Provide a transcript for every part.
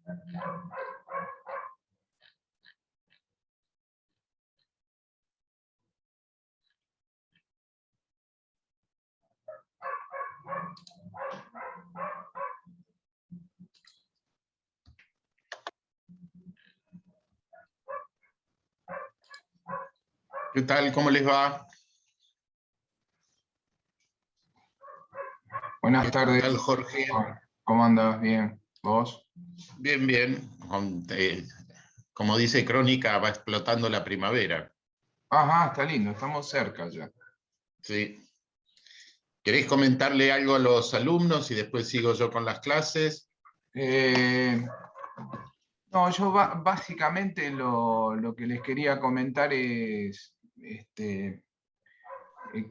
¿Qué tal? ¿Cómo les va? Buenas ¿Qué tardes. tal, Jorge? ¿Cómo andas? Bien. ¿Vos? Bien, bien. Como dice Crónica, va explotando la primavera. Ajá, está lindo, estamos cerca ya. Sí. ¿Querés comentarle algo a los alumnos y después sigo yo con las clases? No, yo básicamente lo que les quería comentar es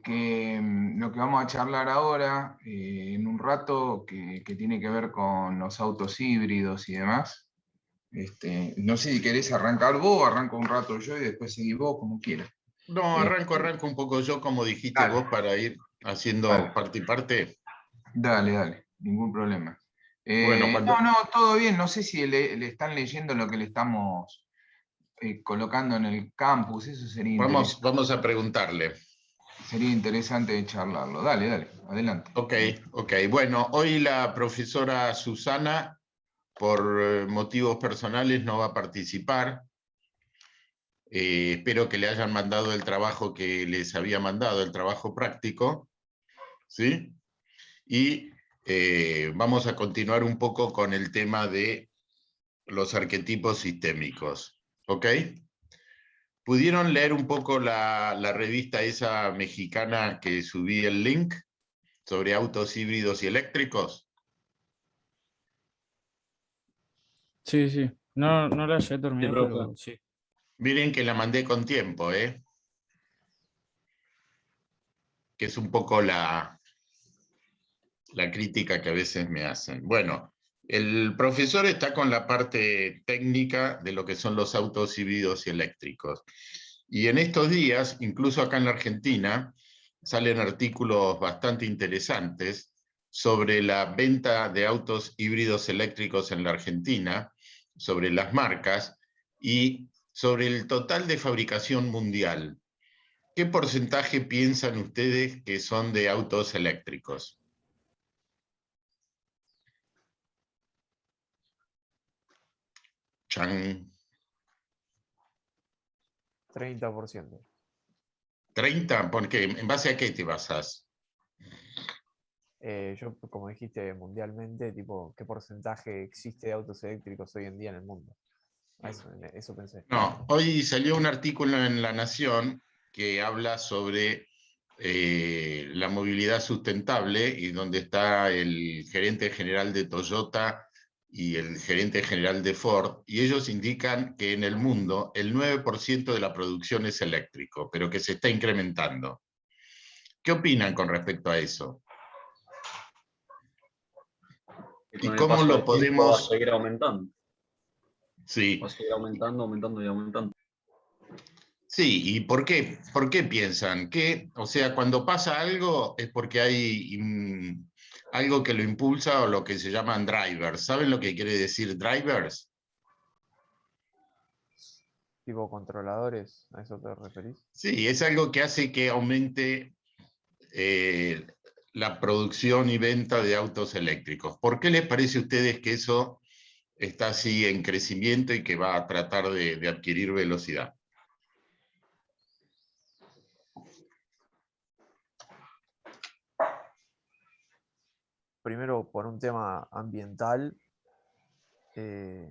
que lo que vamos a charlar ahora, en un rato, que tiene que ver con los autos híbridos y demás. No sé si querés arrancar vos, arranco un rato yo y después seguís vos, como quieras. No, arranco un poco yo, como dijiste Dale, vos, para ir haciendo dale. parte y parte. Dale, ningún problema. Bueno, No, todo bien, no sé si le están leyendo lo que le estamos colocando en el campus, eso vamos a preguntarle. sería interesante de charlarlo. Dale, adelante. Ok. Bueno, hoy la profesora Susana, por motivos personales, no va a participar. Espero que le hayan mandado el trabajo que les había mandado, el trabajo práctico, ¿sí? Y vamos a continuar un poco con el tema de los arquetipos sistémicos, ¿ok? ¿Pudieron leer un poco la revista esa mexicana que subí el link sobre autos híbridos y eléctricos? Sí. No la he dormido, profe. pero sí. Miren que la mandé con tiempo, que es un poco la crítica que a veces me hacen. Bueno, el profesor está con la parte técnica de lo que son los autos híbridos y eléctricos. Y en estos días, incluso acá en la Argentina, salen artículos bastante interesantes sobre la venta de autos híbridos eléctricos en la Argentina, sobre las marcas y sobre el total de fabricación mundial. ¿Qué porcentaje piensan ustedes que son de autos eléctricos? Chan. 30%. 30, porque ¿en base a qué te basas? Yo, como dijiste, mundialmente, tipo, ¿qué porcentaje existe de autos eléctricos hoy en día en el mundo? Eso pensé. No, hoy salió un artículo en La Nación que habla sobre la movilidad sustentable y donde está el gerente general de Toyota y el gerente general de Ford, y ellos indican que en el mundo el 9% de la producción es eléctrico, pero que se está incrementando. ¿Qué opinan con respecto a eso? Y ¿Y con el cómo paso lo del tiempo va a podemos...? seguir aumentando. Sí. Va a seguir aumentando y aumentando. Sí, ¿y por qué? ¿Por qué piensan? Que, o sea, cuando pasa algo es porque hay algo que lo impulsa o lo que se llaman drivers. ¿Saben lo que quiere decir drivers? Tipo controladores, ¿a eso te referís? Sí, es algo que hace que aumente eh, la producción y venta de autos eléctricos. ¿Por qué les parece a ustedes que eso está así en crecimiento y que va a tratar de adquirir velocidad? Primero por un tema ambiental y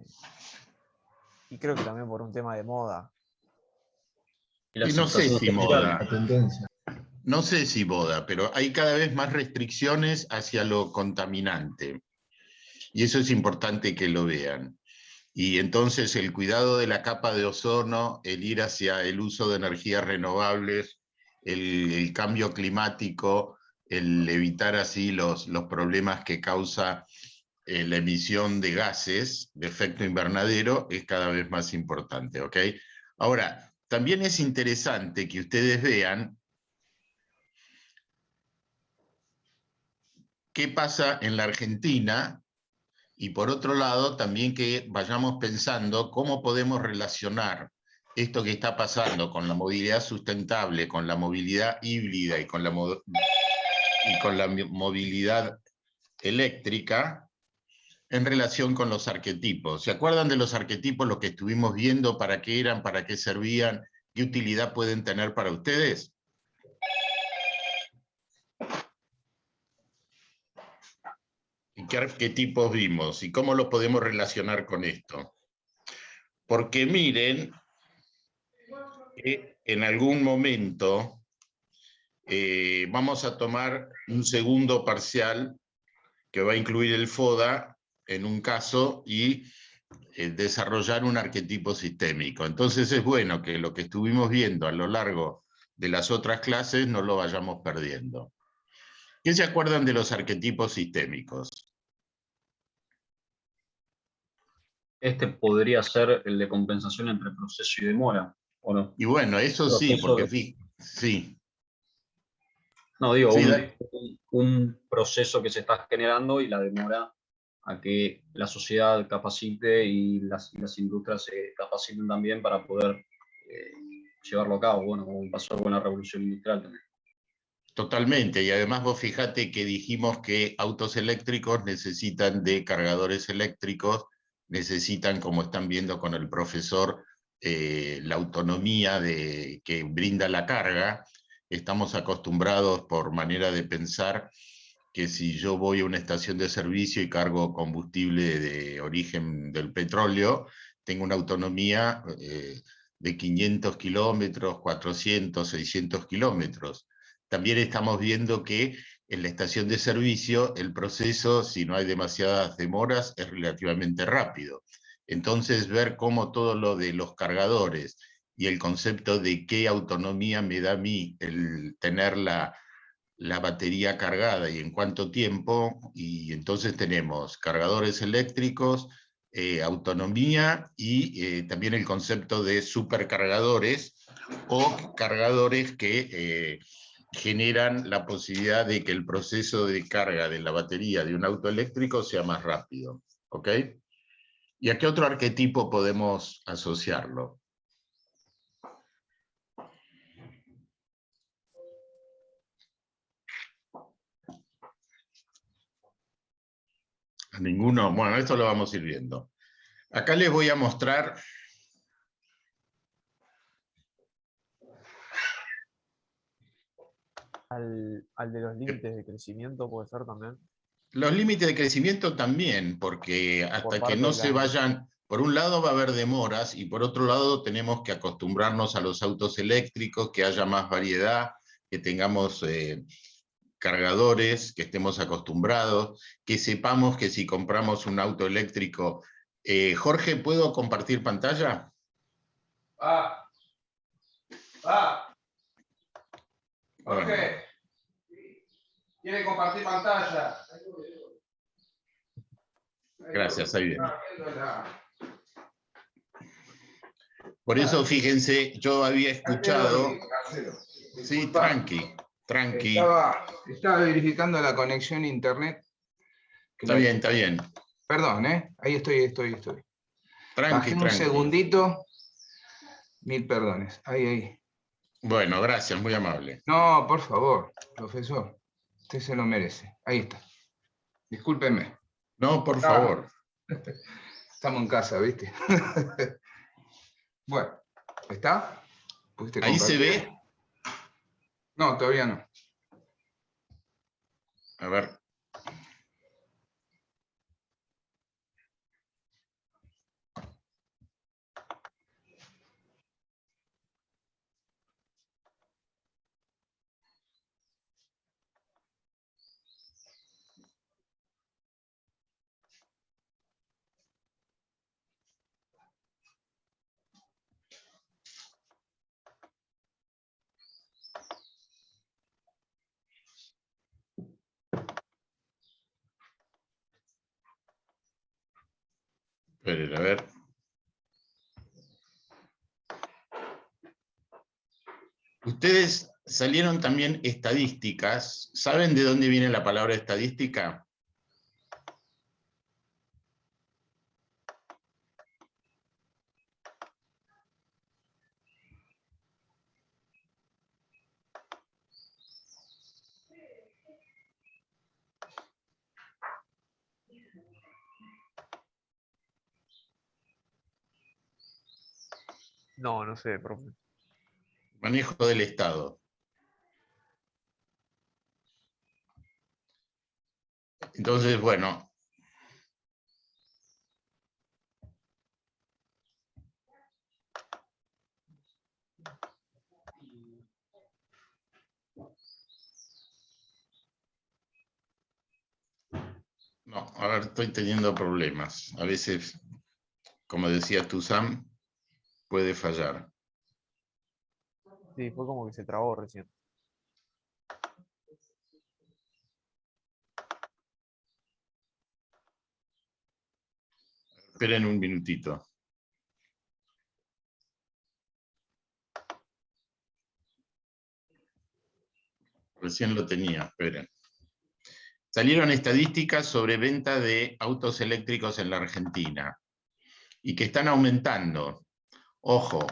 creo que también por un tema de moda. Y no sé si moda. La tendencia. No sé si boda, pero hay cada vez más restricciones hacia lo contaminante. Y eso es importante que lo vean. Y entonces el cuidado de la capa de ozono, el ir hacia el uso de energías renovables, el cambio climático, el evitar así los problemas que causa la emisión de gases de efecto invernadero, es cada vez más importante, ¿ok? Ahora, también es interesante que ustedes vean qué pasa en la Argentina Y por otro lado, también que vayamos pensando cómo podemos relacionar esto que está pasando con la movilidad sustentable, con la movilidad híbrida y con la movilidad eléctrica en relación con los arquetipos. ¿Se acuerdan de los arquetipos, los que estuvimos viendo, para qué eran, para qué servían, qué utilidad pueden tener para ustedes? ¿Y qué arquetipos vimos? ¿Y cómo los podemos relacionar con esto? Porque miren, que en algún momento vamos a tomar un segundo parcial que va a incluir el FODA en un caso y desarrollar un arquetipo sistémico. Entonces es bueno que lo que estuvimos viendo a lo largo de las otras clases no lo vayamos perdiendo. ¿Qué se acuerdan de los arquetipos sistémicos? Este podría ser el de compensación entre proceso y demora, ¿o no? Y bueno, eso sí, porque sí. No, digo, Sí, un proceso que se está generando y la demora a que la sociedad capacite y las industrias se capaciten también para poder llevarlo a cabo, bueno, como pasó con la revolución industrial también. totalmente, y además vos fijate que dijimos que autos eléctricos necesitan de cargadores eléctricos, necesitan, como están viendo con el profesor, la autonomía que brinda la carga. Estamos acostumbrados por manera de pensar que si yo voy a una estación de servicio y cargo combustible de origen del petróleo, tengo una autonomía de 500 kilómetros, 400, 600 kilómetros. También estamos viendo que en la estación de servicio el proceso, si no hay demasiadas demoras, es relativamente rápido. Entonces, ver cómo todo lo de los cargadores y el concepto de qué autonomía me da a mí el tener la batería cargada y en cuánto tiempo, y entonces tenemos cargadores eléctricos, autonomía y también el concepto de supercargadores o cargadores que generan la posibilidad de que el proceso de carga de la batería de un auto eléctrico sea más rápido. ¿Ok? ¿Y a qué otro arquetipo podemos asociarlo? ¿A ninguno? Bueno, esto lo vamos a ir viendo. Acá les voy a mostrar al de los límites de crecimiento puede ser también. los límites de crecimiento también, porque hasta que parte no de se vayan, por un lado va a haber demoras y por otro lado tenemos que acostumbrarnos a los autos eléctricos, que haya más variedad, que tengamos cargadores, que estemos acostumbrados, que sepamos que si compramos un auto eléctrico... Jorge, ¿puedo compartir pantalla? Jorge, ¿quiere compartir pantalla? Gracias, ahí viene. Por eso, fíjense, yo había escuchado... Sí, tranqui. Estaba verificando la conexión a internet. Está bien. Perdón, ahí estoy. Bajé un segundito. Mil perdones. Ahí. Bueno, gracias, muy amable. No, por favor, profesor. Usted se lo merece. Ahí está. Discúlpeme. No, por favor. Estamos en casa, ¿viste? Bueno, ¿está? ¿Ahí se ve? No, todavía no. A ver. Esperen, a ver. Ustedes salieron también estadísticas. ¿Saben de dónde viene la palabra estadística? No, no sé, profe. Manejo del Estado. Entonces, bueno. No, ahora estoy teniendo problemas. A veces, como decía tú, Sam, puede fallar. Sí, fue como que se trabó recién. Esperen un minutito. Recién lo tenía, esperen. Salieron estadísticas sobre venta de autos eléctricos en la Argentina y que están aumentando. Ojo,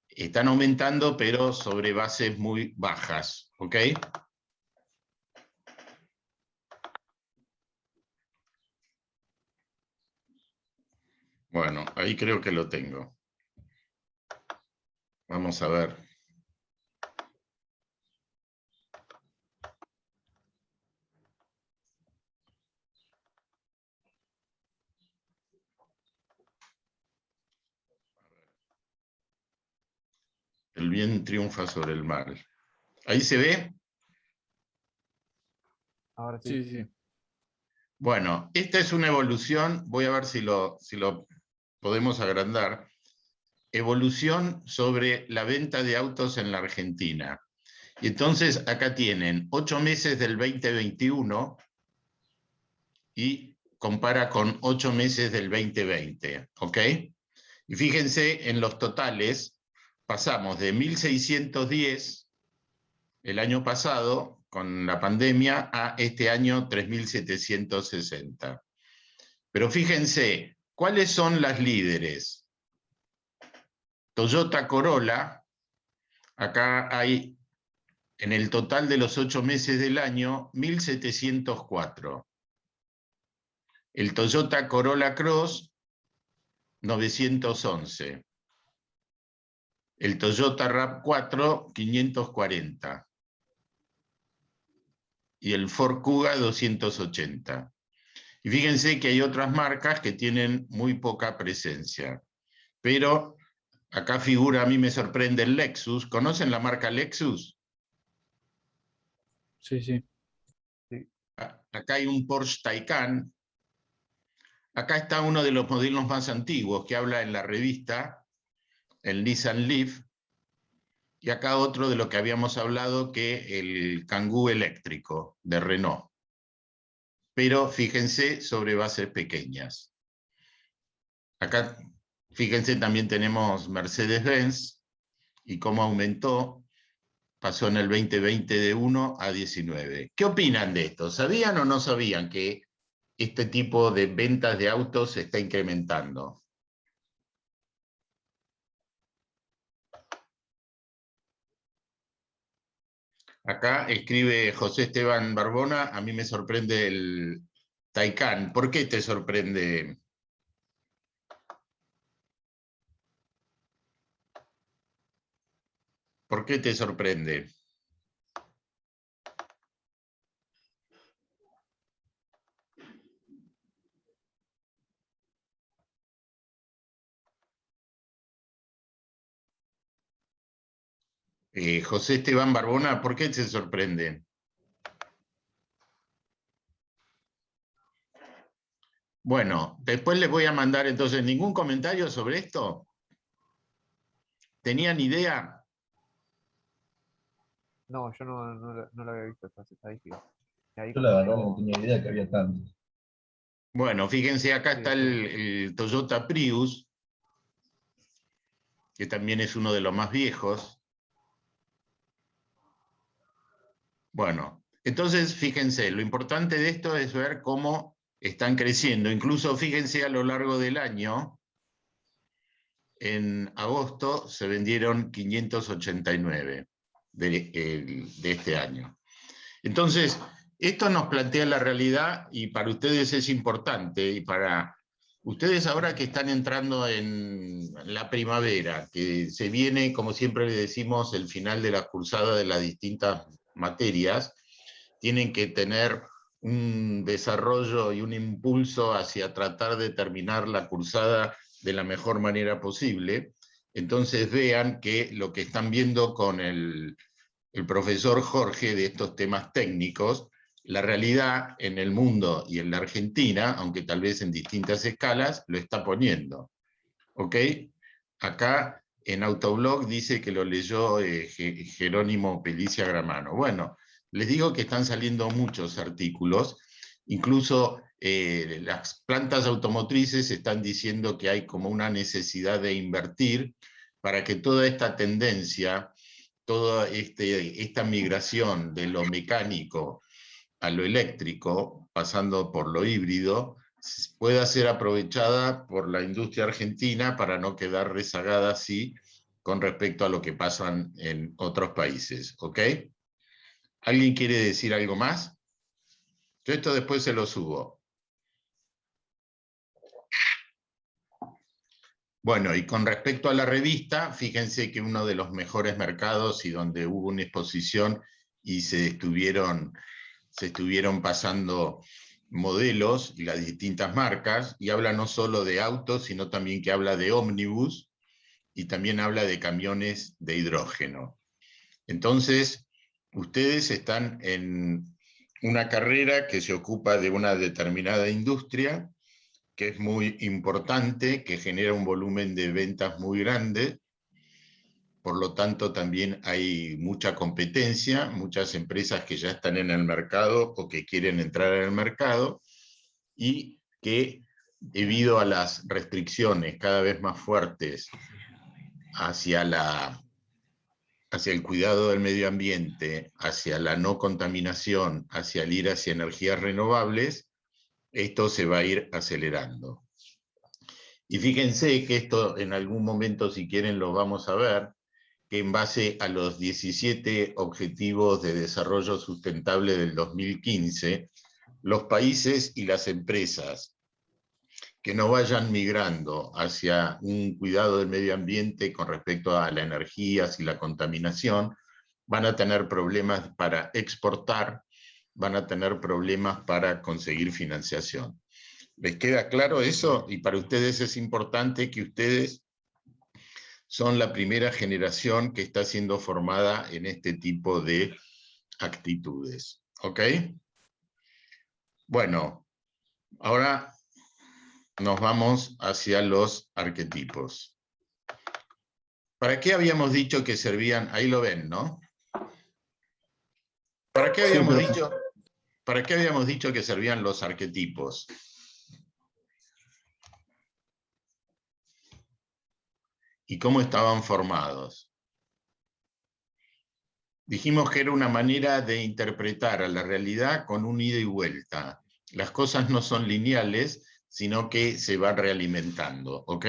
están aumentando, pero sobre bases muy bajas, ¿ok? Bueno, ahí creo que lo tengo. Vamos a ver. El bien triunfa sobre el mal. ¿Ahí se ve? Ahora sí. Sí, sí. Bueno, esta es una evolución, voy a ver si lo podemos agrandar. Evolución sobre la venta de autos en la Argentina. Y entonces acá tienen 8 meses del 2021 y compara con 8 meses del 2020, ¿ok? Y fíjense en los totales, pasamos de 1.610 el año pasado con la pandemia a este año 3.760. Pero fíjense, ¿cuáles son las líderes? Toyota Corolla, acá hay en el total de los 8 meses del año 1.704. El Toyota Corolla Cross, 911. El Toyota RAV4, 540. Y el Ford Kuga, 280. Y fíjense que hay otras marcas que tienen muy poca presencia. Pero acá figura, a mí me sorprende el Lexus. ¿Conocen la marca Lexus? Sí, sí. Acá hay un Porsche Taycan. Acá está uno de los modelos más antiguos que habla en la revista, el Nissan Leaf. Y acá otro de lo que habíamos hablado, que el Kangoo eléctrico de Renault. Pero fíjense sobre bases pequeñas. Acá, fíjense, también tenemos Mercedes-Benz y cómo aumentó, pasó en el 2020 de 1 a 19. ¿Qué opinan de esto? ¿Sabían o no sabían que este tipo de ventas de autos se está incrementando? Acá escribe José Esteban Barbona, a mí me sorprende el Taycan. ¿Por qué te sorprende? ¿Por qué te sorprende? José Esteban Barbona, ¿por qué te sorprende? Bueno, después les voy a mandar entonces ningún comentario sobre esto. ¿Tenían idea? No, yo no lo había visto estas estadísticas. Y ahí Yo la verdad no comentó. tenía idea que había tantos. Bueno, fíjense, acá Sí, está sí. el Toyota Prius, que también es uno de los más viejos. Bueno, entonces fíjense, lo importante de esto es ver cómo están creciendo. Incluso fíjense a lo largo del año, en agosto se vendieron 589 de este año. Entonces, esto nos plantea la realidad y para ustedes es importante y para Ustedes ahora que están entrando en la primavera, que se viene, como siempre le decimos, el final de la cursada de las distintas materias, tienen que tener un desarrollo y un impulso hacia tratar de terminar la cursada de la mejor manera posible. Entonces vean que lo que están viendo con el profesor Jorge de estos temas técnicos, la realidad en el mundo y en la Argentina, aunque tal vez en distintas escalas, lo está poniendo. ¿Ok? Acá en Autoblog dice que lo leyó Jerónimo Pelicia Gramano. Bueno, les digo que están saliendo muchos artículos, incluso las plantas automotrices están diciendo que hay como una necesidad de invertir para que toda esta tendencia, toda esta migración de lo mecánico a lo eléctrico, pasando por lo híbrido, pueda ser aprovechada por la industria argentina para no quedar rezagada así con respecto a lo que pasan en otros países. ¿Ok? ¿Alguien quiere decir algo más? Yo esto después se lo subo. Bueno, y con respecto a la revista, fíjense que uno de los mejores mercados y donde hubo una exposición y se estuvieron pasando modelos y las distintas marcas, y habla no solo de autos, sino también que habla de ómnibus y también habla de camiones de hidrógeno. Entonces, ustedes están en una carrera que se ocupa de una determinada industria, que es muy importante, que genera un volumen de ventas muy grande, por lo tanto también hay mucha competencia, muchas empresas que ya están en el mercado o que quieren entrar en el mercado, y que debido a las restricciones cada vez más fuertes hacia el cuidado del medio ambiente, hacia la no contaminación, hacia el ir hacia energías renovables, esto se va a ir acelerando. Y fíjense que esto en algún momento, si quieren, lo vamos a ver, que en base a los 17 Objetivos de Desarrollo Sustentable del 2015, los países y las empresas que no vayan migrando hacia un cuidado del medio ambiente con respecto a las energías y la contaminación, van a tener problemas para exportar, van a tener problemas para conseguir financiación. ¿Les queda claro eso? Y para ustedes es importante que ustedes son la primera generación que está siendo formada en este tipo de actitudes. ¿Ok? Bueno, ahora nos vamos hacia los arquetipos. ¿Para qué habíamos dicho que servían? Ahí lo ven, ¿no? ¿Para qué habíamos dicho que servían los arquetipos? ¿Y cómo estaban formados? Dijimos que era una manera de interpretar a la realidad con un ida y vuelta. Las cosas no son lineales, sino que se van realimentando, ¿ok?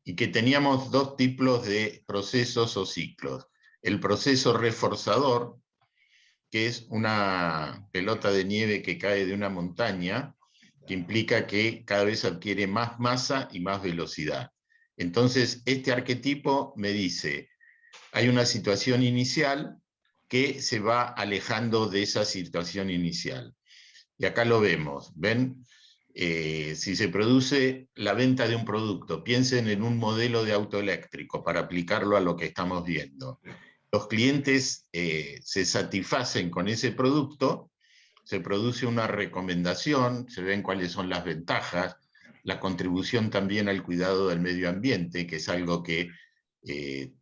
Y que teníamos dos tipos de procesos o ciclos. El proceso reforzador, que es una pelota de nieve que cae de una montaña, que implica que cada vez adquiere más masa y más velocidad. Entonces, este arquetipo me dice, hay una situación inicial que se va alejando de esa situación inicial. Y acá lo vemos, ¿ven? Si se produce la venta de un producto, piensen en un modelo de auto eléctrico para aplicarlo a lo que estamos viendo. Los clientes se satisfacen con ese producto, se produce una recomendación, se ven cuáles son las ventajas, la contribución también al cuidado del medio ambiente, que es algo que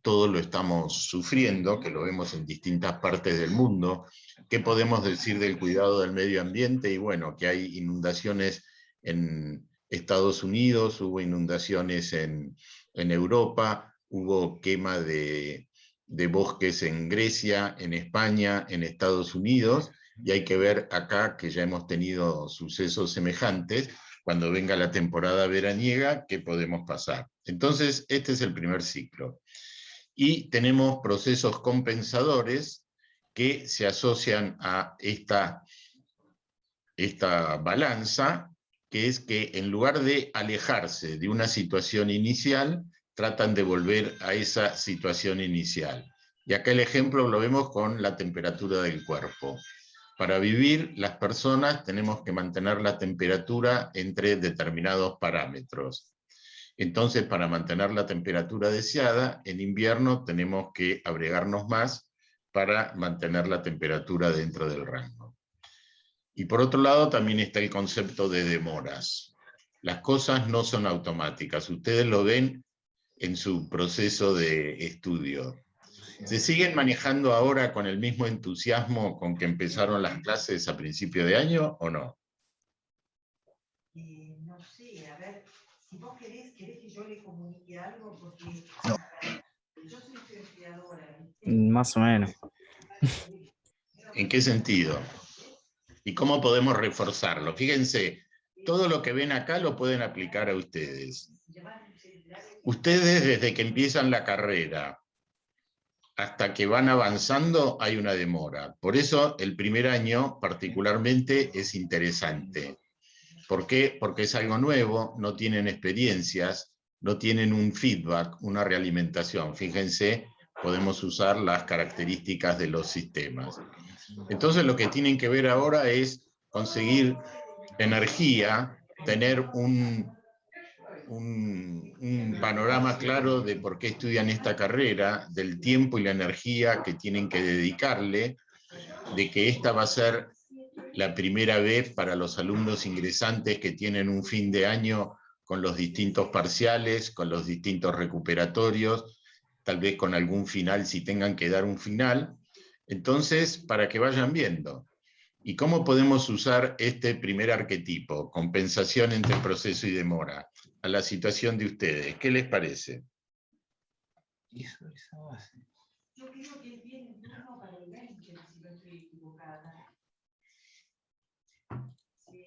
todos lo estamos sufriendo, que lo vemos en distintas partes del mundo. ¿Qué podemos decir del cuidado del medio ambiente? Y bueno, que hay inundaciones en Estados Unidos, hubo inundaciones en Europa, hubo quema de bosques en Grecia, en España, en Estados Unidos, y hay que ver acá que ya hemos tenido sucesos semejantes. Cuando venga la temporada veraniega, ¿qué podemos pasar? Entonces, este es el primer ciclo. Y tenemos procesos compensadores que se asocian a esta balanza, que es que en lugar de alejarse de una situación inicial, tratan de volver a esa situación inicial. Y acá el ejemplo lo vemos con la temperatura del cuerpo. Para vivir, las personas tenemos que mantener la temperatura entre determinados parámetros. Entonces, para mantener la temperatura deseada, en invierno tenemos que abrigarnos más para mantener la temperatura dentro del rango. Y por otro lado, también está el concepto de demoras. Las cosas no son automáticas. Ustedes lo ven en su proceso de estudio. ¿Se siguen manejando ahora con el mismo entusiasmo con que empezaron las clases a principio de año o no? No sé, a ver, si vos querés que yo le comunique algo, porque No. Yo soy investigadora. Más o menos. ¿En qué sentido? ¿Y cómo podemos reforzarlo? Fíjense, todo lo que ven acá lo pueden aplicar a ustedes. Ustedes desde que empiezan la carrera hasta que van avanzando hay una demora. Por eso el primer año particularmente es interesante. ¿Por qué? Porque es algo nuevo, no tienen experiencias, no tienen un feedback, una realimentación. Fíjense, podemos usar las características de los sistemas. Entonces lo que tienen que ver ahora es conseguir energía, tener un panorama claro de por qué estudian esta carrera, del tiempo y la energía que tienen que dedicarle, de que esta va a ser la primera vez para los alumnos ingresantes que tienen un fin de año con los distintos parciales, con los distintos recuperatorios, tal vez con algún final si tengan que dar un final. Entonces, para que vayan viendo. ¿Y cómo podemos usar este primer arquetipo, compensación entre proceso y demora, a la situación de ustedes? ¿Qué les parece? Yo creo que viene el turno para el 20, si no estoy equivocada. Sí.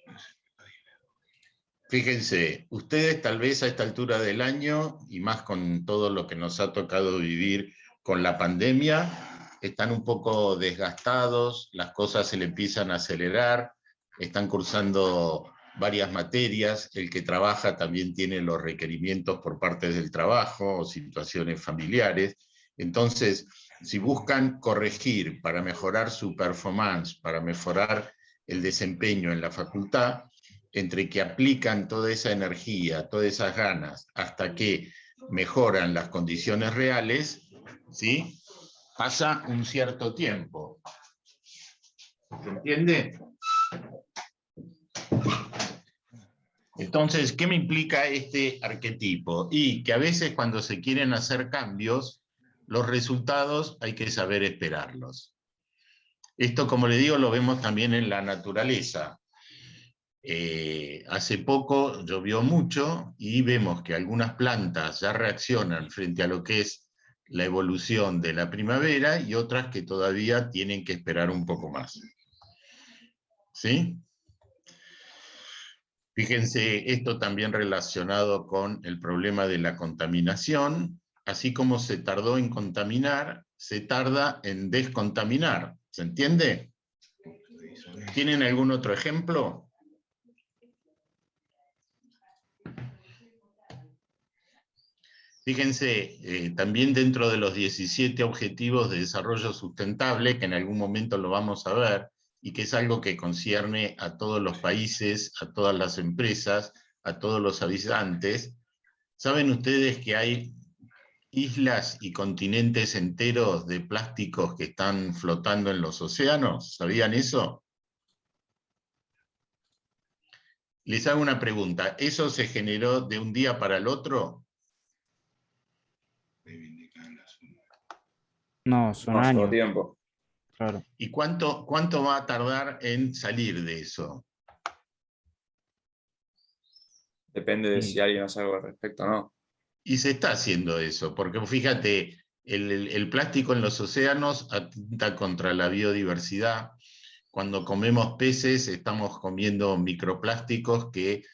Fíjense, ustedes tal vez a esta altura del año, y más con todo lo que nos ha tocado vivir con la pandemia, están un poco desgastados, las cosas se le empiezan a acelerar, están cursando varias materias, el que trabaja también tiene los requerimientos por parte del trabajo o situaciones familiares. Entonces, si buscan corregir para mejorar su performance, para mejorar el desempeño en la facultad, entre que aplican toda esa energía, todas esas ganas, hasta que mejoran las condiciones reales, ¿sí? Pasa un cierto tiempo. ¿Se entiende? Entonces, ¿qué me implica este arquetipo? Y que a veces cuando se quieren hacer cambios, los resultados hay que saber esperarlos. Esto, como le digo, lo vemos también en la naturaleza. Hace poco llovió mucho y vemos que algunas plantas ya reaccionan frente a lo que es la evolución de la primavera y otras que todavía tienen que esperar un poco más. ¿Sí? Fíjense, esto también relacionado con el problema de la contaminación, así como se tardó en contaminar, se tarda en descontaminar. ¿Se entiende? ¿Tienen algún otro ejemplo? Fíjense, también dentro de los 17 Objetivos de Desarrollo Sustentable, que en algún momento lo vamos a ver, y que es algo que concierne a todos los países, a todas las empresas, a todos los habitantes, ¿saben ustedes que hay islas y continentes enteros de plásticos que están flotando en los océanos? ¿Sabían eso? Les hago una pregunta, ¿eso se generó de un día para el otro? No, son No, lleva años. tiempo. Claro. ¿Y cuánto va a tardar en salir de eso? Depende de Sí. si alguien hace algo al respecto o no. Y se está haciendo eso, porque fíjate, el plástico en los océanos atenta contra la biodiversidad. Cuando comemos peces estamos comiendo microplásticos que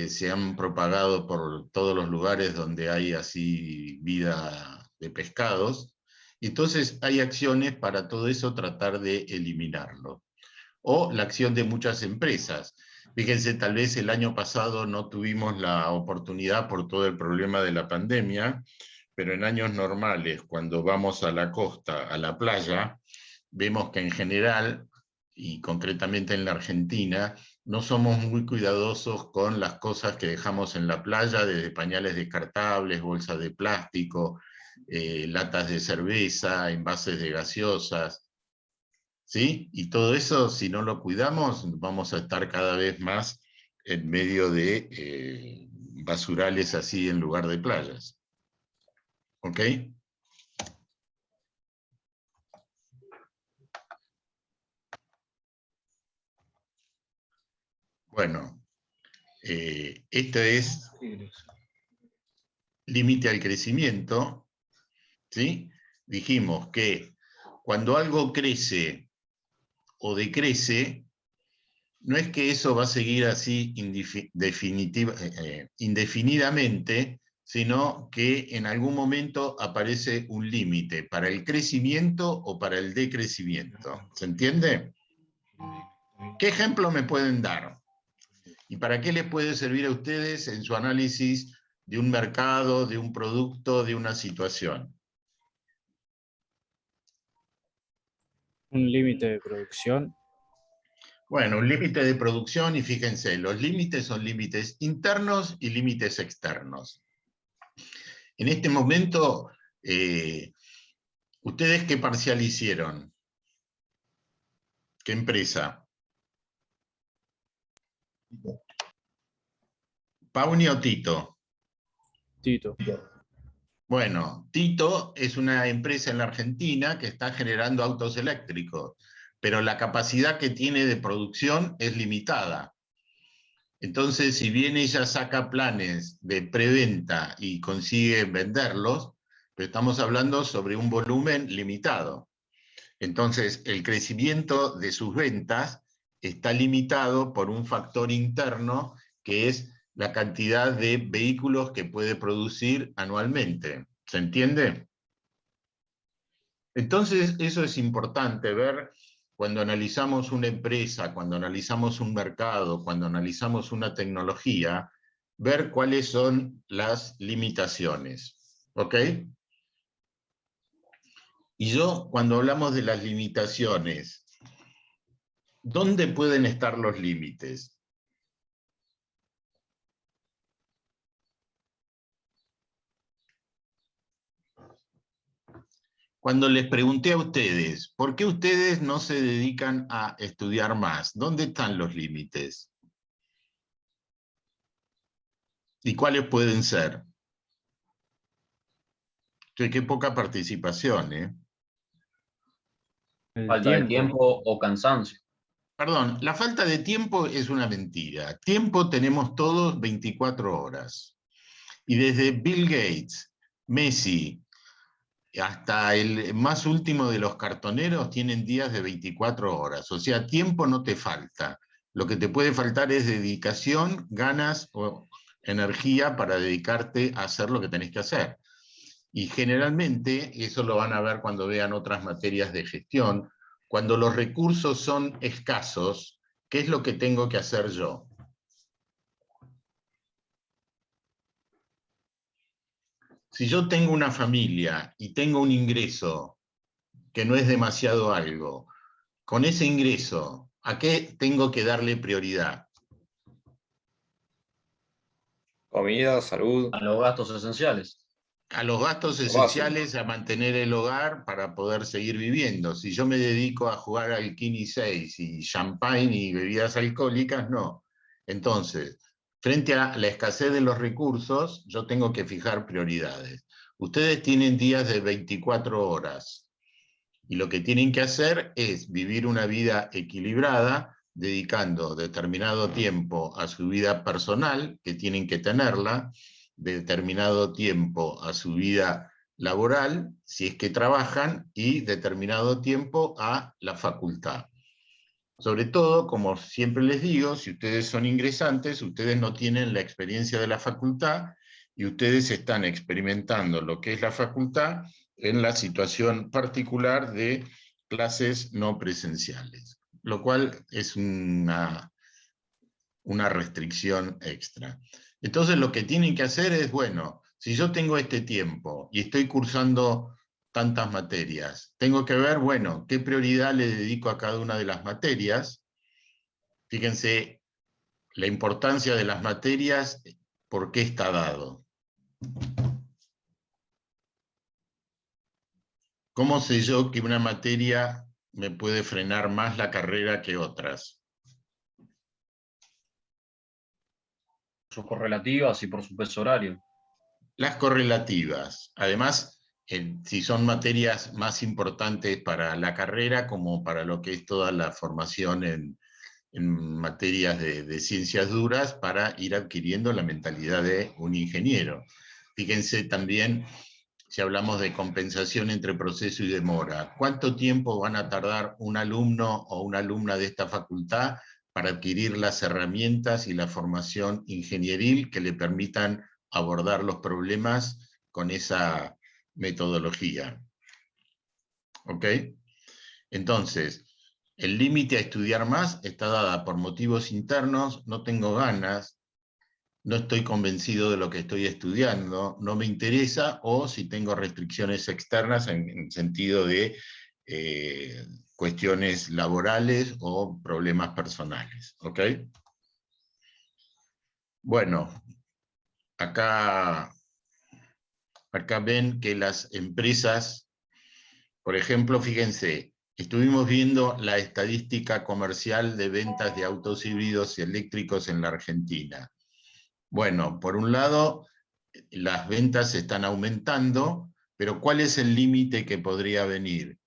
se han propagado por todos los lugares donde hay así vida de pescados. Entonces hay acciones para todo eso tratar de eliminarlo. O la acción de muchas empresas. Fíjense, tal vez el año pasado no tuvimos la oportunidad por todo el problema de la pandemia, pero en años normales, cuando vamos a la costa, a la playa, vemos que en general, y concretamente en la Argentina, no somos muy cuidadosos con las cosas que dejamos en la playa, desde pañales descartables, bolsas de plástico, latas de cerveza, envases de gaseosas, ¿sí? Y todo eso, si no lo cuidamos, vamos a estar cada vez más en medio de basurales así en lugar de playas. ¿Ok? Bueno, esto es límite al crecimiento, ¿sí? Dijimos que cuando algo crece o decrece, no es que eso va a seguir así indefinidamente, sino que en algún momento aparece un límite para el crecimiento o para el decrecimiento. ¿Se entiende? ¿Qué ejemplo me pueden dar? ¿Y para qué les puede servir a ustedes en su análisis de un mercado, de un producto, de una situación? Un límite de producción. Bueno, un límite de producción, y fíjense, los límites son límites internos y límites externos. En este momento, ¿ustedes qué parcial hicieron? ¿Qué empresa? ¿Pauni o Tito? Tito. Bueno, Tito es una empresa en la Argentina que está generando autos eléctricos, pero la capacidad que tiene de producción es limitada. Entonces, si bien ella saca planes de preventa y consigue venderlos, pero estamos hablando sobre un volumen limitado. Entonces, el crecimiento de sus ventas está limitado por un factor interno que es la cantidad de vehículos que puede producir anualmente. ¿Se entiende? Entonces, eso es importante ver cuando analizamos una empresa, cuando analizamos un mercado, cuando analizamos una tecnología, ver cuáles son las limitaciones. ¿Ok? Y yo, cuando hablamos de las limitaciones, ¿dónde pueden estar los límites? Cuando les pregunté a ustedes, ¿por qué ustedes no se dedican a estudiar más? ¿Dónde están los límites? ¿Y cuáles pueden ser? Qué poca participación, ¿eh? El Falta de tiempo o cansancio. Perdón, la falta de tiempo es una mentira. Tiempo tenemos todos 24 horas. Y desde Bill Gates, Messi, hasta el más último de los cartoneros tienen días de 24 horas. O sea, tiempo no te falta. Lo que te puede faltar es dedicación, ganas o energía para dedicarte a hacer lo que tenés que hacer. Y generalmente, eso lo van a ver cuando vean otras materias de gestión, cuando los recursos son escasos, ¿qué es lo que tengo que hacer yo? Si yo tengo una familia y tengo un ingreso que no es demasiado algo, con ese ingreso, ¿a qué tengo que darle prioridad? Comida, salud, A los gastos esenciales. A los gastos lo básico. esenciales, a mantener el hogar para poder seguir viviendo. Si yo me dedico a jugar al Kini 6 y champagne y bebidas alcohólicas, no. Entonces, frente a la escasez de los recursos, yo tengo que fijar prioridades. Ustedes tienen días de 24 horas y lo que tienen que hacer es vivir una vida equilibrada, dedicando determinado tiempo a su vida personal, que tienen que tenerla, determinado tiempo a su vida laboral, si es que trabajan, y determinado tiempo a la facultad. Sobre todo, como siempre les digo, si ustedes son ingresantes, ustedes no tienen la experiencia de la facultad y ustedes están experimentando lo que es la facultad en la situación particular de clases no presenciales, lo cual es un una restricción extra. Entonces lo que tienen que hacer es, bueno, si yo tengo este tiempo y estoy cursando tantas materias, tengo que ver, bueno, qué prioridad le dedico a cada una de las materias. Fíjense la importancia de las materias, por qué está dado. ¿Cómo sé yo que una materia me puede frenar más la carrera que otras? Sus correlativas y por su peso horario. Las correlativas. Además, si son materias más importantes para la carrera como para lo que es toda la formación en materias de ciencias duras, para ir adquiriendo la mentalidad de un ingeniero. Fíjense también, si hablamos de compensación entre proceso y demora, ¿cuánto tiempo van a tardar un alumno o una alumna de esta facultad para adquirir las herramientas y la formación ingenieril que le permitan abordar los problemas con esa metodología? ¿Ok? Entonces, el límite a estudiar más está dada por motivos internos, no tengo ganas, no estoy convencido de lo que estoy estudiando, no me interesa, o si tengo restricciones externas en sentido de cuestiones laborales o problemas personales. ¿Ok? Bueno, acá ven que las empresas, por ejemplo, fíjense, estuvimos viendo la estadística comercial de ventas de autos híbridos y eléctricos en la Argentina. Bueno, por un lado, las ventas están aumentando, pero ¿cuál es el límite que podría venir?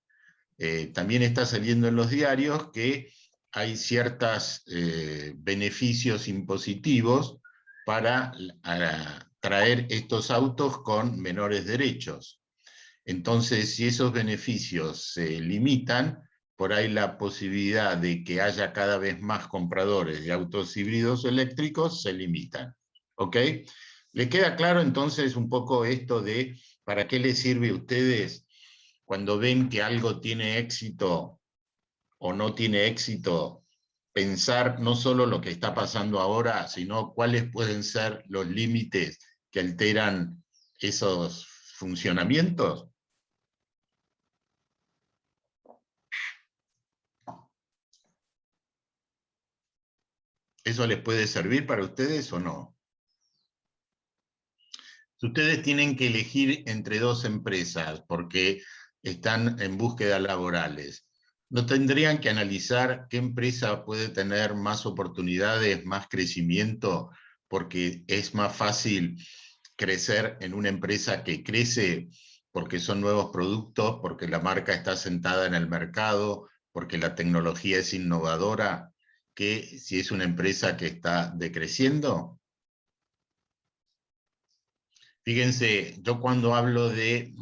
También está saliendo en los diarios que hay ciertos beneficios impositivos para traer estos autos con menores derechos. Entonces, si esos beneficios se limitan, por ahí la posibilidad de que haya cada vez más compradores de autos híbridos eléctricos se limitan. ¿Ok? ¿Le queda claro entonces un poco esto de para qué les sirve a ustedes cuando ven que algo tiene éxito o no tiene éxito, pensar no solo lo que está pasando ahora, sino cuáles pueden ser los límites que alteran esos funcionamientos? ¿Eso les puede servir para ustedes o no? Si ustedes tienen que elegir entre dos empresas porque están en búsqueda laborales, ¿no tendrían que analizar qué empresa puede tener más oportunidades, más crecimiento? Porque es más fácil crecer en una empresa que crece porque son nuevos productos, porque la marca está sentada en el mercado, porque la tecnología es innovadora, que si es una empresa que está decreciendo. Fíjense, yo cuando hablo de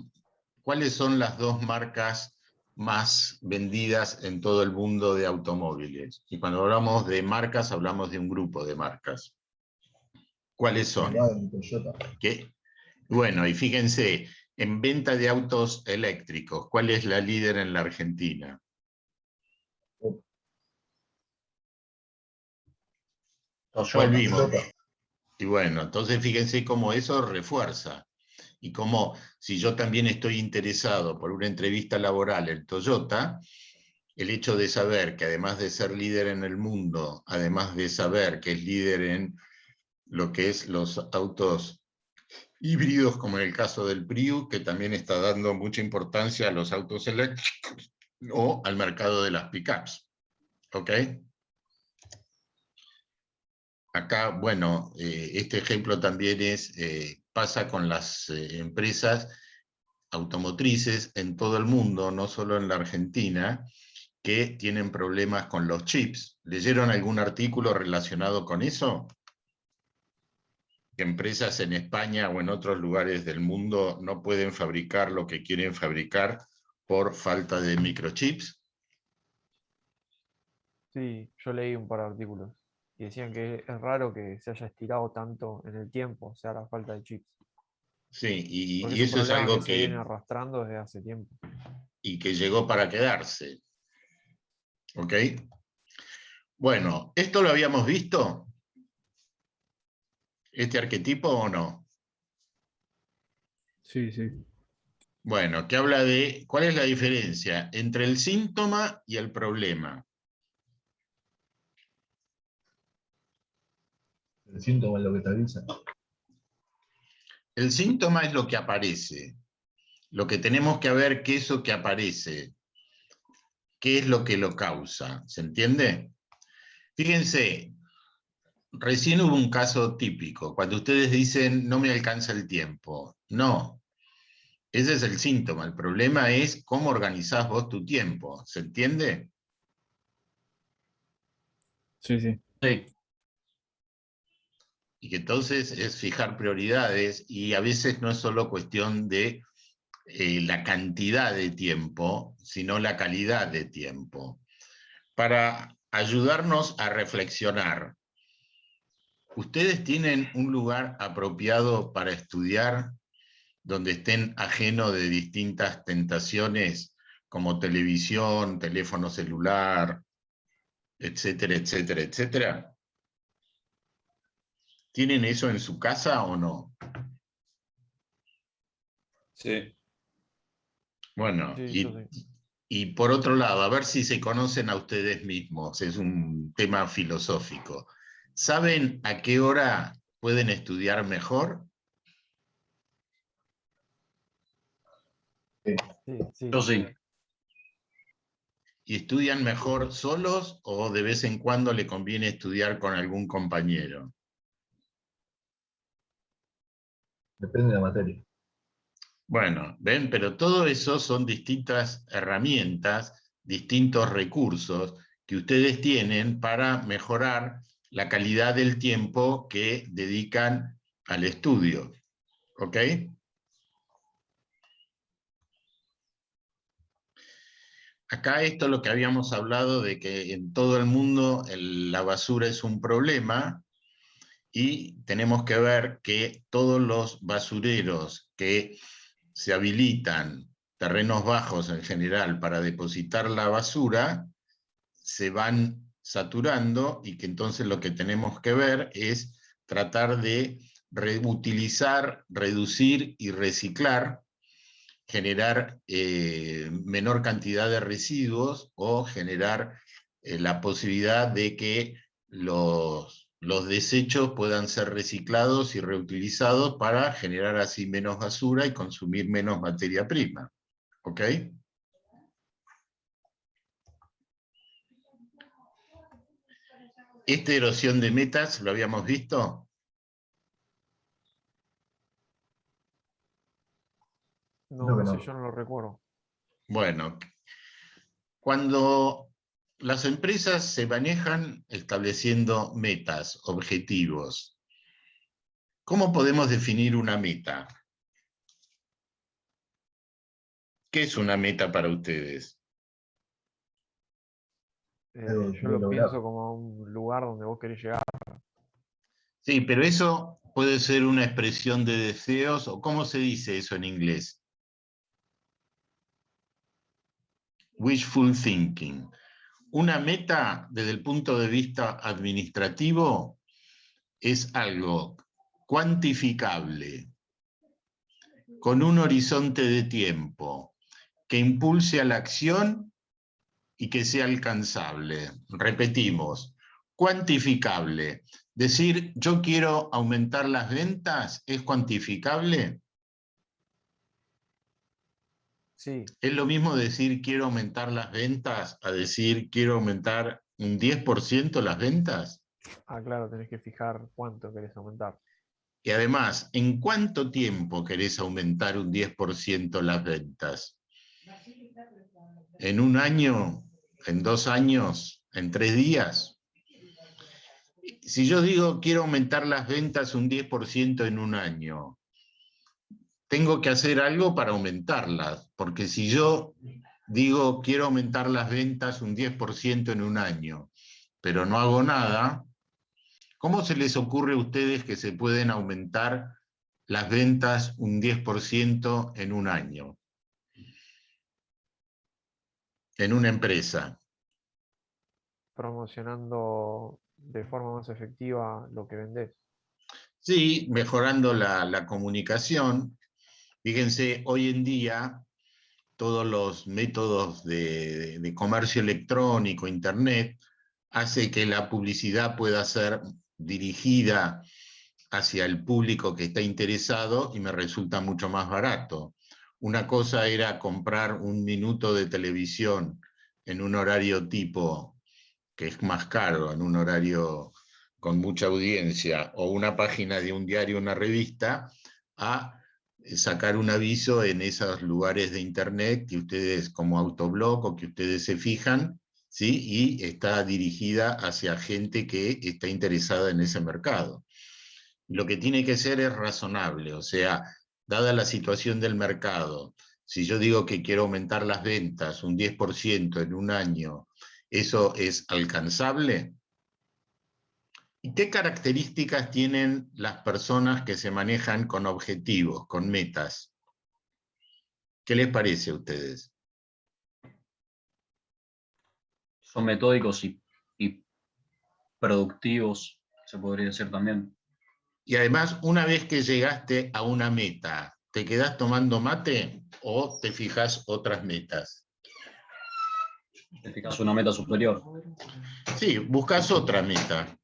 cuáles son las dos marcas más vendidas en todo el mundo de automóviles, y cuando hablamos de marcas, hablamos de un grupo de marcas. ¿Cuáles son? ¿Qué? Bueno, y fíjense, en venta de autos eléctricos, ¿cuál es la líder en la Argentina? ¿Cuál vimos? Y bueno, entonces fíjense cómo eso refuerza. Y cómo, si yo también estoy interesado por una entrevista laboral en Toyota, el hecho de saber que además de ser líder en el mundo, además de saber que es líder en lo que es los autos híbridos, como en el caso del Prius, que también está dando mucha importancia a los autos eléctricos o al mercado de las pickups. ¿Ok? Acá, bueno, este ejemplo también pasa con las empresas automotrices en todo el mundo, no solo en la Argentina, que tienen problemas con los chips. ¿Leyeron algún artículo relacionado con eso? Que empresas en España o en otros lugares del mundo no pueden fabricar lo que quieren fabricar por falta de microchips. Sí, yo leí un par de artículos y decían que es raro que se haya estirado tanto en el tiempo, o sea, la falta de chips. Sí, Porque y es un eso es problema que algo se viene arrastrando desde hace tiempo. y que llegó para quedarse. ¿Ok? Bueno, ¿esto lo habíamos visto? este arquetipo o no? Sí, sí. Bueno, que habla de cuál es la diferencia entre el síntoma y el problema. El síntoma es lo que te avisa. El síntoma es lo que aparece. Lo que tenemos que ver qué es lo que aparece, qué es lo que lo causa. ¿Se entiende? Fíjense, recién hubo un caso típico, cuando ustedes dicen no me alcanza el tiempo. No, ese es el síntoma. El problema es cómo organizás vos tu tiempo. ¿Se entiende? Sí, sí. Sí, Y que entonces es fijar prioridades y a veces no es solo cuestión de la cantidad de tiempo, sino la calidad de tiempo. Para ayudarnos a reflexionar, ¿ustedes tienen un lugar apropiado para estudiar donde estén ajeno de distintas tentaciones como televisión, teléfono celular, etcétera, etcétera, etcétera? ¿Tienen eso en su casa o no? Sí. Bueno, Sí, yo sí. y por otro lado, a ver si se conocen a ustedes mismos, es un tema filosófico. ¿Saben a qué hora pueden estudiar mejor? Sí, sí. yo sí. ¿Y estudian mejor solos o de vez en cuando le conviene estudiar con algún compañero? Depende de la materia. Bueno, ven, pero todo eso son distintas herramientas, distintos recursos que ustedes tienen para mejorar la calidad del tiempo que dedican al estudio. ¿Ok? Acá esto es lo que habíamos hablado de que en todo el mundo la basura es un problema y tenemos que ver que todos los basureros que se habilitan, terrenos bajos en general, para depositar la basura, se van saturando y que entonces lo que tenemos que ver es tratar de reutilizar, reducir y reciclar, generar menor cantidad de residuos o generar la posibilidad de que los desechos puedan ser reciclados y reutilizados para generar así menos basura y consumir menos materia prima. ¿Ok? Esta erosión de metas, ¿lo habíamos visto? No, Creo que ese no. yo no lo recuerdo. Bueno, cuando las empresas se manejan estableciendo metas, objetivos, ¿cómo podemos definir una meta? ¿Qué es una meta para ustedes? Algo que Yo quiero lo lograr. pienso como un lugar donde vos querés llegar. Sí, pero eso puede ser una expresión de deseos, o ¿cómo se dice eso en inglés? Wishful thinking. Una meta, desde el punto de vista administrativo, es algo cuantificable, con un horizonte de tiempo, que impulse a la acción y que sea alcanzable. Repetimos, cuantificable. Decir, yo quiero aumentar las ventas, ¿es cuantificable? Sí. ¿Es lo mismo decir quiero aumentar las ventas a decir quiero aumentar un 10% las ventas? Ah, claro, tenés que fijar cuánto querés aumentar. Y además, ¿en cuánto tiempo querés aumentar un 10% las ventas? ¿En un año? ¿En 2 años? ¿En 3 días? Si yo digo quiero aumentar las ventas un 10% en un año, tengo que hacer algo para aumentarlas, porque si yo digo quiero aumentar las ventas un 10% en un año, pero no hago nada, ¿cómo se les ocurre a ustedes que se pueden aumentar las ventas un 10% en un año? En una empresa. Promocionando de forma más efectiva lo que vendés. Sí, mejorando la comunicación. Fíjense, hoy en día todos los métodos de comercio electrónico, internet, hace que la publicidad pueda ser dirigida hacia el público que está interesado y me resulta mucho más barato. Una cosa era comprar un minuto de televisión en un horario tipo, que es más caro, en un horario con mucha audiencia, o una página de un diario, una revista, a sacar un aviso en esos lugares de internet que ustedes, como autoblog, o que ustedes se fijan, ¿sí? Y está dirigida hacia gente que está interesada en ese mercado. Lo que tiene que ser es razonable, o sea, dada la situación del mercado, si yo digo que quiero aumentar las ventas un 10% en un año, ¿eso es alcanzable? ¿Y qué características tienen las personas que se manejan con objetivos, con metas? ¿Qué les parece a ustedes? Son metódicos y productivos, se podría decir también. Y además, una vez que llegaste a una meta, ¿te quedás tomando mate o te fijas otras metas? Te fijas una meta superior. Sí, buscas otra meta.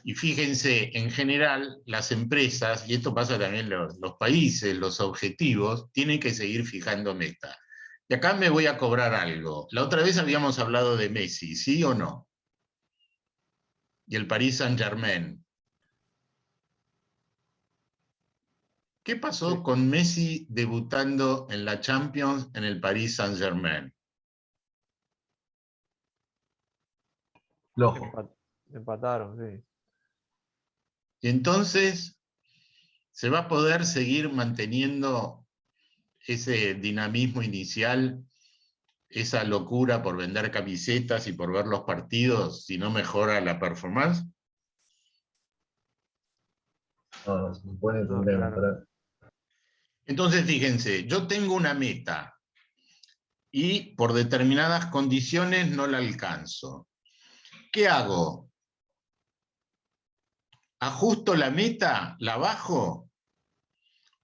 Y fíjense, en general, las empresas, y esto pasa también en los países, los objetivos, tienen que seguir fijando metas. Y acá me voy a cobrar algo. La otra vez habíamos hablado de Messi, ¿sí o no? Y el Paris Saint-Germain. ¿Qué pasó Sí. con Messi debutando en la Champions en el Paris Saint-Germain? Flojo. Empataron, sí. Y entonces, ¿se va a poder seguir manteniendo ese dinamismo inicial, esa locura por vender camisetas y por ver los partidos si no mejora la performance? No, se supone que No, tendría que claro. mejorar. Entonces, fíjense, yo tengo una meta y por determinadas condiciones no la alcanzo. ¿Qué hago? ¿Ajusto la meta? ¿La bajo?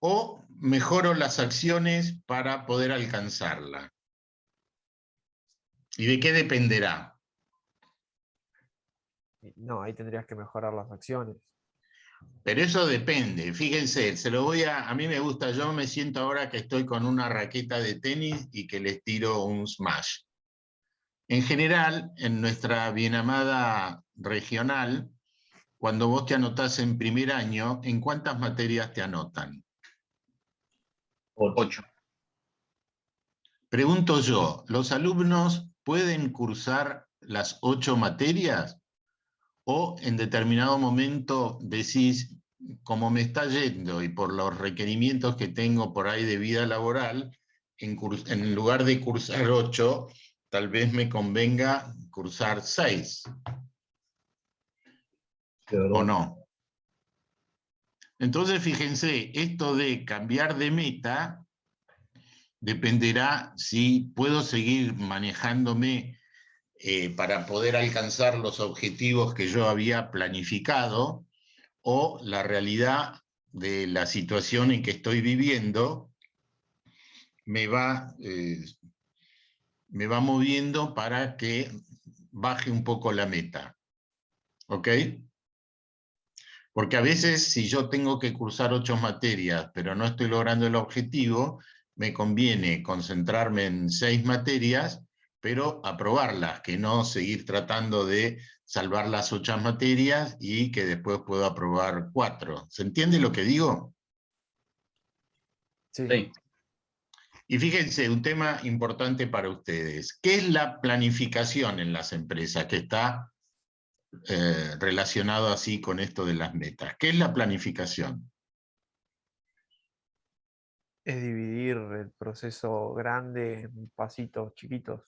¿O mejoro las acciones para poder alcanzarla? ¿Y de qué dependerá? No, ahí tendrías que mejorar las acciones. Pero eso depende, fíjense, se lo voy a mí me gusta, yo me siento ahora que estoy con una raqueta de tenis y que les tiro un smash. En general, en nuestra bien amada regional, cuando vos te anotás en primer año, ¿en cuántas materias te anotan? 8. Pregunto yo, ¿los alumnos pueden cursar las 8 materias? ¿O en determinado momento decís, como me está yendo y por los requerimientos que tengo por ahí de vida laboral, en lugar de cursar 8, tal vez me convenga cursar 6, De ¿o verdad. no? Entonces, fíjense, esto de cambiar de meta dependerá si puedo seguir manejándome para poder alcanzar los objetivos que yo había planificado, o la realidad de la situación en que estoy viviendo me va moviendo para que baje un poco la meta. ¿Ok? Porque a veces, si yo tengo que cursar 8 materias, pero no estoy logrando el objetivo, me conviene concentrarme en 6 materias, pero aprobarlas, que no seguir tratando de salvar las 8 materias y que después puedo aprobar 4. ¿Se entiende lo que digo? Sí. Sí. Y fíjense, un tema importante para ustedes. ¿Qué es la planificación en las empresas? Que está relacionado así con esto de las metas. ¿Qué es la planificación? Es dividir el proceso grande en pasitos chiquitos.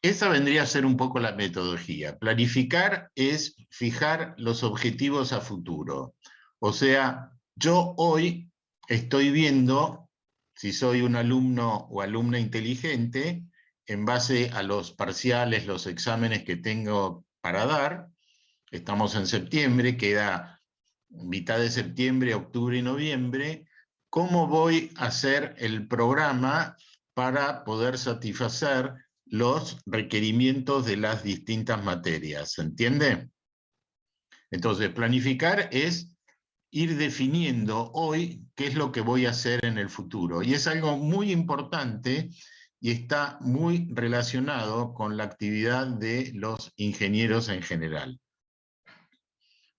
Esa vendría a ser un poco la metodología. Planificar es fijar los objetivos a futuro. O sea, yo hoy estoy viendo, si soy un alumno o alumna inteligente, en base a los parciales, los exámenes que tengo para dar. Estamos en septiembre, queda mitad de septiembre, octubre y noviembre. ¿Cómo voy a hacer el programa para poder satisfacer los requerimientos de las distintas materias? ¿Se entiende? Entonces, planificar es ir definiendo hoy qué es lo que voy a hacer en el futuro. Y es algo muy importante y está muy relacionado con la actividad de los ingenieros en general.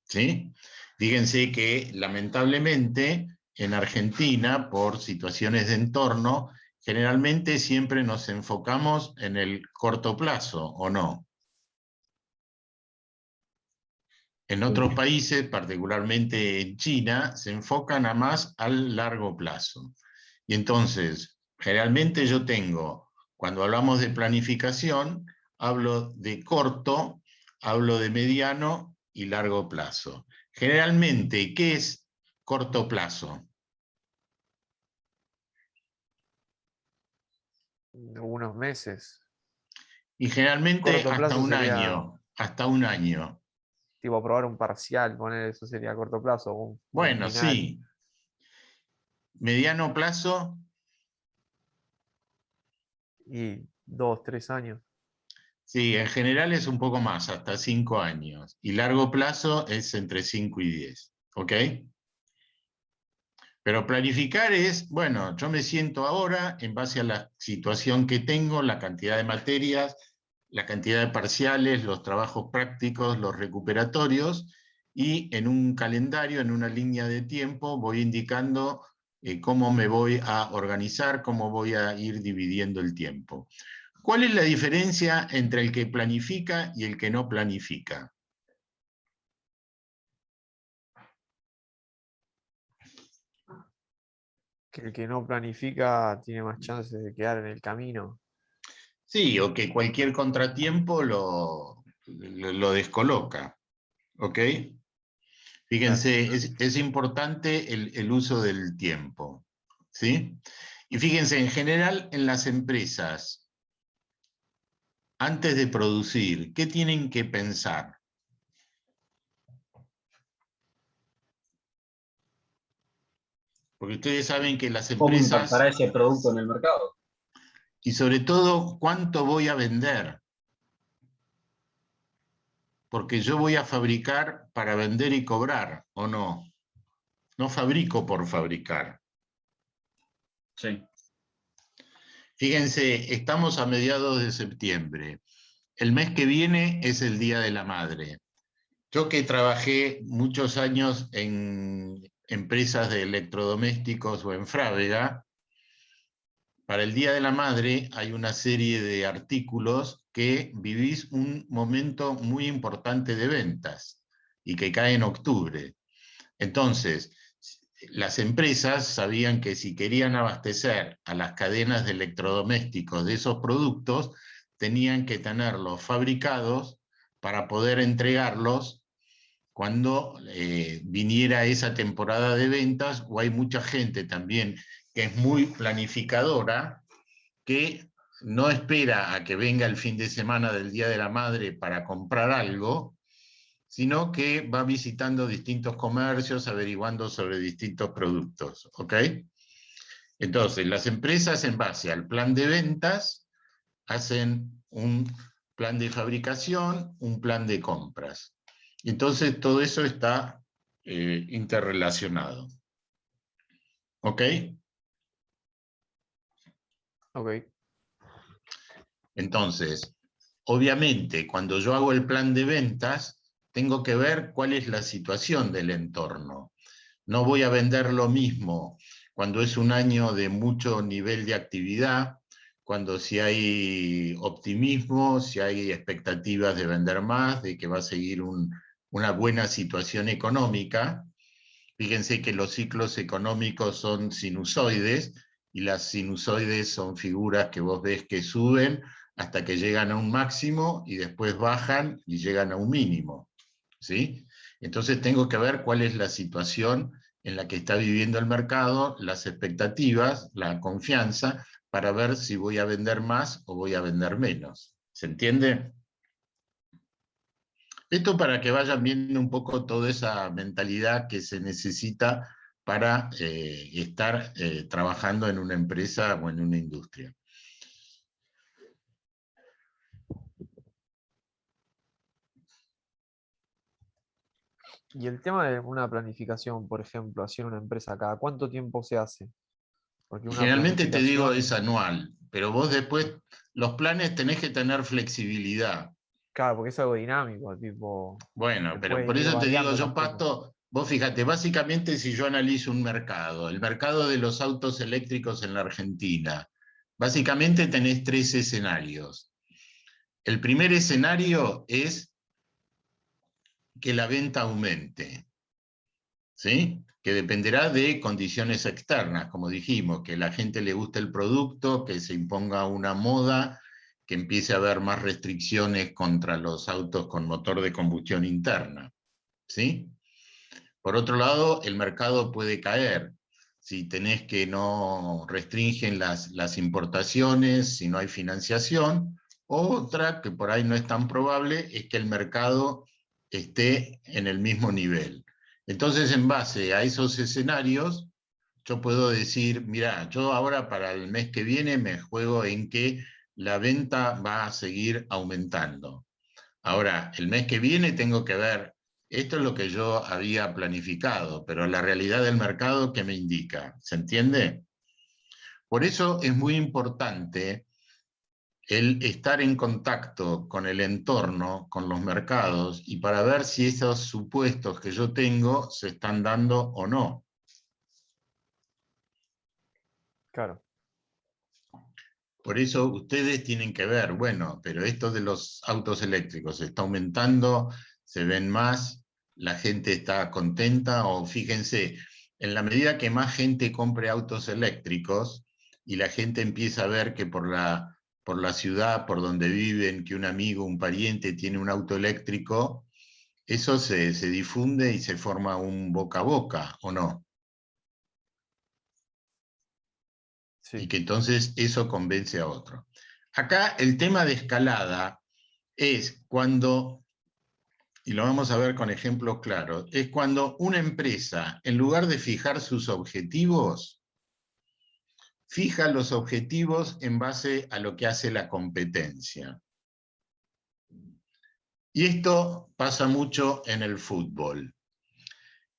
¿Sí? Fíjense que lamentablemente en Argentina, por situaciones de entorno, generalmente siempre nos enfocamos en el corto plazo, ¿o no? En otros países, particularmente en China, se enfocan a más al largo plazo. Y entonces, generalmente yo tengo, cuando hablamos de planificación, hablo de corto, hablo de mediano y largo plazo. Generalmente, ¿qué es corto plazo? Unos meses. Y generalmente Corto hasta plazo un sería año, hasta un año. tipo aprobar un parcial, poner eso sería a corto plazo, un Bueno, final. sí. Mediano plazo, Y 2, 3 años. sí, en general es un poco más, hasta 5 años. Y largo plazo es entre 5 y 10. ¿Ok? Pero planificar es, bueno, yo me siento ahora en base a la situación que tengo, la cantidad de materias, la cantidad de parciales, los trabajos prácticos, los recuperatorios, y en un calendario, en una línea de tiempo, voy indicando cómo me voy a organizar, cómo voy a ir dividiendo el tiempo. ¿Cuál es la diferencia entre el que planifica y el que no planifica? Que el que no planifica tiene más chances de quedar en el camino. Sí, o que cualquier contratiempo lo descoloca. ¿Ok? Fíjense, es importante el uso del tiempo. ¿Sí? Y fíjense, en general en las empresas, antes de producir, ¿qué tienen que pensar? Porque ustedes saben que las ¿Cómo impactará empresas, ese producto en el mercado? y sobre todo, ¿cuánto voy a vender? Porque yo voy a fabricar para vender y cobrar, ¿o no? No fabrico por fabricar. Sí. Fíjense, estamos a mediados de septiembre. El mes que viene es el Día de la Madre. Yo que trabajé muchos años en empresas de electrodomésticos o en Frávega, para el Día de la Madre hay una serie de artículos que vivís un momento muy importante de ventas y que cae en octubre. Entonces, las empresas sabían que si querían abastecer a las cadenas de electrodomésticos de esos productos, tenían que tenerlos fabricados para poder entregarlos cuando viniera esa temporada de ventas, o hay mucha gente también que es muy planificadora, que no espera a que venga el fin de semana del Día de la Madre para comprar algo, sino que va visitando distintos comercios, averiguando sobre distintos productos. ¿Ok? Entonces, las empresas en base al plan de ventas hacen un plan de fabricación, un plan de compras. Entonces, todo eso está interrelacionado. ¿Ok? Ok. Entonces, obviamente, cuando yo hago el plan de ventas, tengo que ver cuál es la situación del entorno. No voy a vender lo mismo cuando es un año de mucho nivel de actividad, cuando si hay optimismo, si hay expectativas de vender más, de que va a seguir una buena situación económica. Fíjense que los ciclos económicos son sinusoides, y las sinusoides son figuras que vos ves que suben hasta que llegan a un máximo y después bajan y llegan a un mínimo. ¿Sí? Entonces tengo que ver cuál es la situación en la que está viviendo el mercado, las expectativas, la confianza, para ver si voy a vender más o voy a vender menos. ¿Se entiende? Esto para que vayan viendo un poco toda esa mentalidad que se necesita para estar trabajando en una empresa o en una industria. Y el tema de una planificación, por ejemplo, hacer una empresa, ¿cada cuánto tiempo se hace? Porque una Generalmente te digo planificación, es anual, pero vos después los planes tenés que tener flexibilidad. claro, porque es algo dinámico, tipo, Bueno, que pero pueden por ir eso te digo, variando las yo cosas. pacto, vos fíjate, básicamente si yo analizo un mercado, el mercado de los autos eléctricos en la Argentina, básicamente tenés tres escenarios. El primer escenario es que la venta aumente, ¿sí? Que dependerá de condiciones externas, como dijimos, que a la gente le guste el producto, que se imponga una moda, que empiece a haber más restricciones contra los autos con motor de combustión interna, ¿sí? Por otro lado, el mercado puede caer. Si tenés que no restringen las importaciones, si no hay financiación. Otra, que por ahí no es tan probable, es que el mercado esté en el mismo nivel. Entonces, en base a esos escenarios, yo puedo decir, mira, yo ahora para el mes que viene me juego en que la venta va a seguir aumentando. Ahora, el mes que viene tengo que ver, esto es lo que yo había planificado, pero la realidad del mercado, ¿qué me indica? ¿Se entiende? Por eso es muy importante el estar en contacto con el entorno, con los mercados, y para ver si esos supuestos que yo tengo se están dando o no. Claro, Por eso ustedes tienen que ver, bueno, pero esto de los autos eléctricos está aumentando, se ven más, la gente está contenta, o fíjense, en la medida que más gente compre autos eléctricos y la gente empieza a ver que por la ciudad, por donde viven, que un amigo, un pariente tiene un auto eléctrico, eso se difunde y se forma un boca a boca, ¿o no? Y sí, que entonces eso convence a otro. Acá el tema de escalada es cuando, y lo vamos a ver con ejemplos claros, es cuando una empresa, en lugar de fijar sus objetivos, fija los objetivos en base a lo que hace la competencia. Y esto pasa mucho en el fútbol.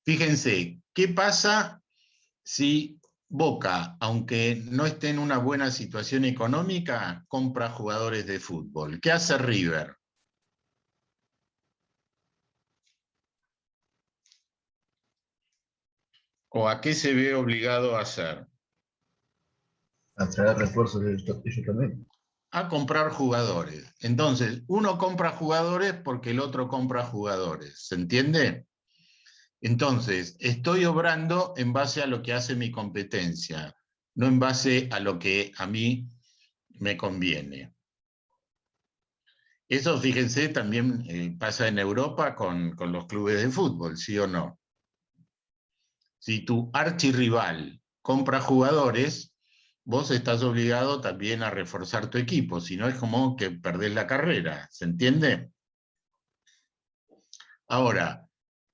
Fíjense, ¿qué pasa si Boca, aunque no esté en una buena situación económica, compra jugadores de fútbol? ¿Qué hace River? ¿O a qué se ve obligado a hacer? A traer refuerzos de ellos también. A comprar jugadores. Entonces, uno compra jugadores porque el otro compra jugadores. ¿Se entiende? Entonces, estoy obrando en base a lo que hace mi competencia, no en base a lo que a mí me conviene. Eso, fíjense, también pasa en Europa con los clubes de fútbol, ¿sí o no? Si tu archirrival compra jugadores, vos estás obligado también a reforzar tu equipo, si no es como que perdés la carrera, ¿se entiende? Ahora,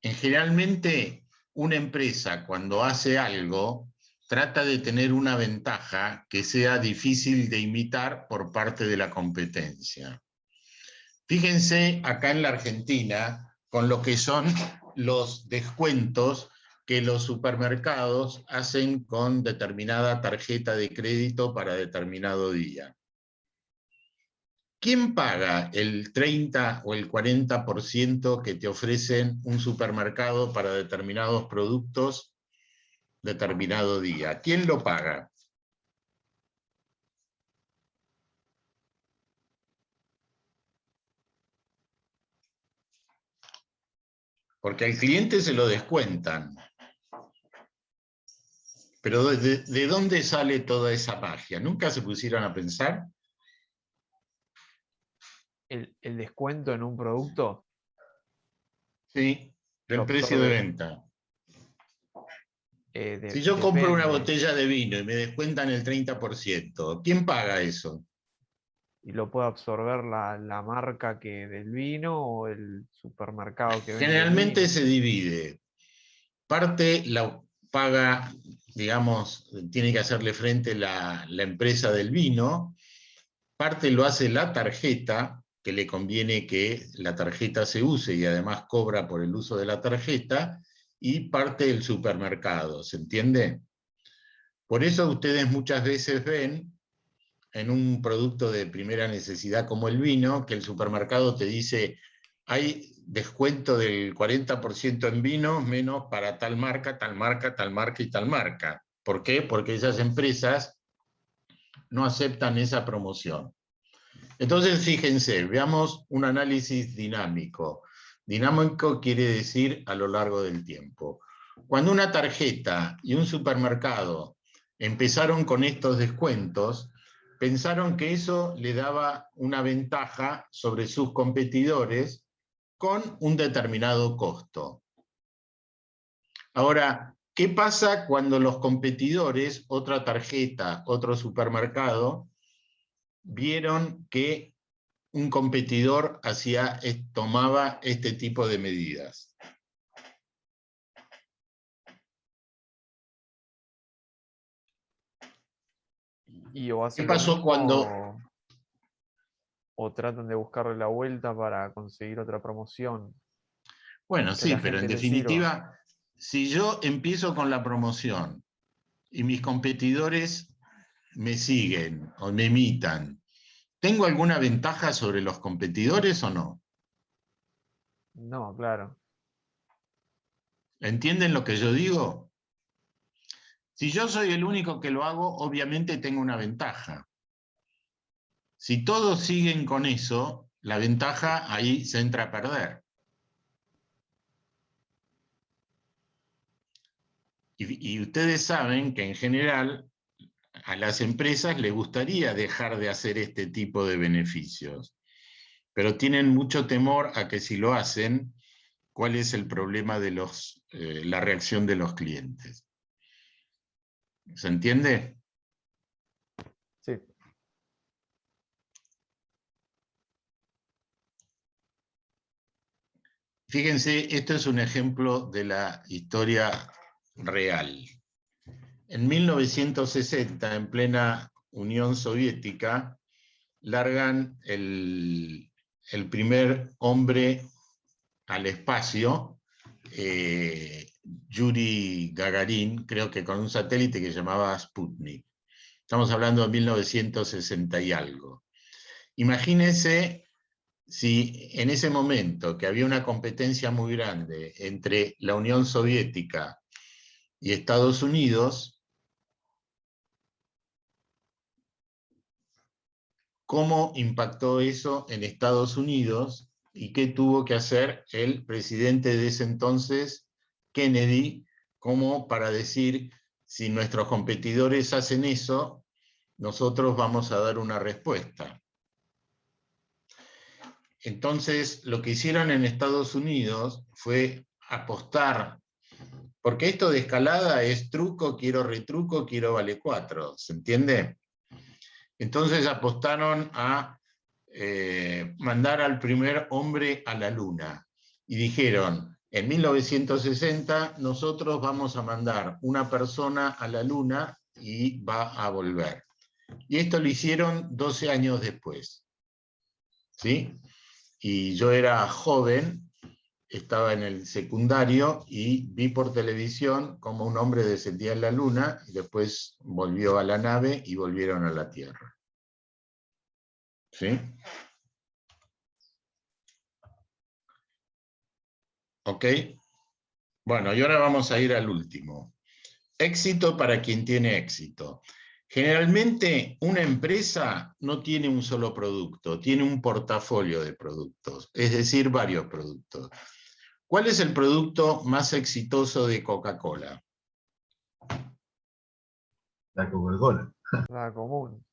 generalmente una empresa cuando hace algo trata de tener una ventaja que sea difícil de imitar por parte de la competencia. Fíjense acá en la Argentina con lo que son los descuentos que los supermercados hacen con determinada tarjeta de crédito para determinado día. ¿Quién paga el 30 o el 40% que te ofrecen un supermercado para determinados productos determinado día? ¿Quién lo paga? Porque al cliente se lo descuentan. Pero ¿de dónde sale toda esa magia? ¿Nunca se pusieron a pensar? el descuento en un producto Sí, lo del precio de absorbe, venta. Si yo compro una depende. botella de vino y me descuentan el 30%, ¿quién paga eso? Y lo puede absorber la marca del vino o el supermercado que vende el Generalmente vino. se divide. Parte la paga, digamos, tiene que hacerle frente la empresa del vino, parte lo hace la tarjeta, que le conviene que la tarjeta se use y además cobra por el uso de la tarjeta, y parte el supermercado, ¿se entiende? Por eso ustedes muchas veces ven en un producto de primera necesidad como el vino, que el supermercado te dice, hay descuento del 40% en vinos, menos para tal marca, tal marca, tal marca y tal marca. ¿Por qué? Porque esas empresas no aceptan esa promoción. Entonces, fíjense, veamos un análisis dinámico. Dinámico quiere decir a lo largo del tiempo. Cuando una tarjeta y un supermercado empezaron con estos descuentos, pensaron que eso le daba una ventaja sobre sus competidores con un determinado costo. Ahora, ¿qué pasa cuando los competidores, otra tarjeta, otro supermercado, vieron que un competidor tomaba este tipo de medidas? Y o ¿Qué hacen lo pasó cuando? mismo o tratan de buscarle la vuelta para conseguir otra promoción Bueno, que a sí, la pero en gente le sirva. definitiva, si yo empiezo con la promoción y mis competidores me siguen o me imitan, ¿tengo alguna ventaja sobre los competidores o no? No, claro. ¿Entienden lo que yo digo? Si yo soy el único que lo hago, obviamente tengo una ventaja. Si todos siguen con eso, la ventaja ahí se entra a perder. Y ustedes saben que en general a las empresas les gustaría dejar de hacer este tipo de beneficios, pero tienen mucho temor a que si lo hacen, ¿cuál es el problema de la reacción de los clientes? ¿Se entiende? Sí. Fíjense, esto es un ejemplo de la historia real. En 1960, en plena Unión Soviética, largan el primer hombre al espacio, Yuri Gagarin, creo que con un satélite que se llamaba Sputnik. Estamos hablando de 1960 y algo. Imagínense si en ese momento, que había una competencia muy grande entre la Unión Soviética y Estados Unidos, cómo impactó eso en Estados Unidos y qué tuvo que hacer el presidente de ese entonces, Kennedy, como para decir, si nuestros competidores hacen eso, nosotros vamos a dar una respuesta. Entonces, lo que hicieron en Estados Unidos fue apostar, porque esto de escalada es truco, quiero retruco, quiero vale 4, ¿se entiende? Entonces apostaron a mandar al primer hombre a la Luna. Y dijeron, en 1960 nosotros vamos a mandar una persona a la Luna y va a volver. Y esto lo hicieron 12 años después. ¿Sí? Y yo era joven, estaba en el secundario y vi por televisión cómo un hombre descendía en la Luna y después volvió a la nave y volvieron a la Tierra. ¿Sí? ¿Ok? Bueno, y ahora vamos a ir al último. Éxito para quien tiene éxito. Generalmente una empresa no tiene un solo producto, tiene un portafolio de productos, es decir, varios productos. ¿Cuál es el producto más exitoso de Coca-Cola? La Coca-Cola. La común.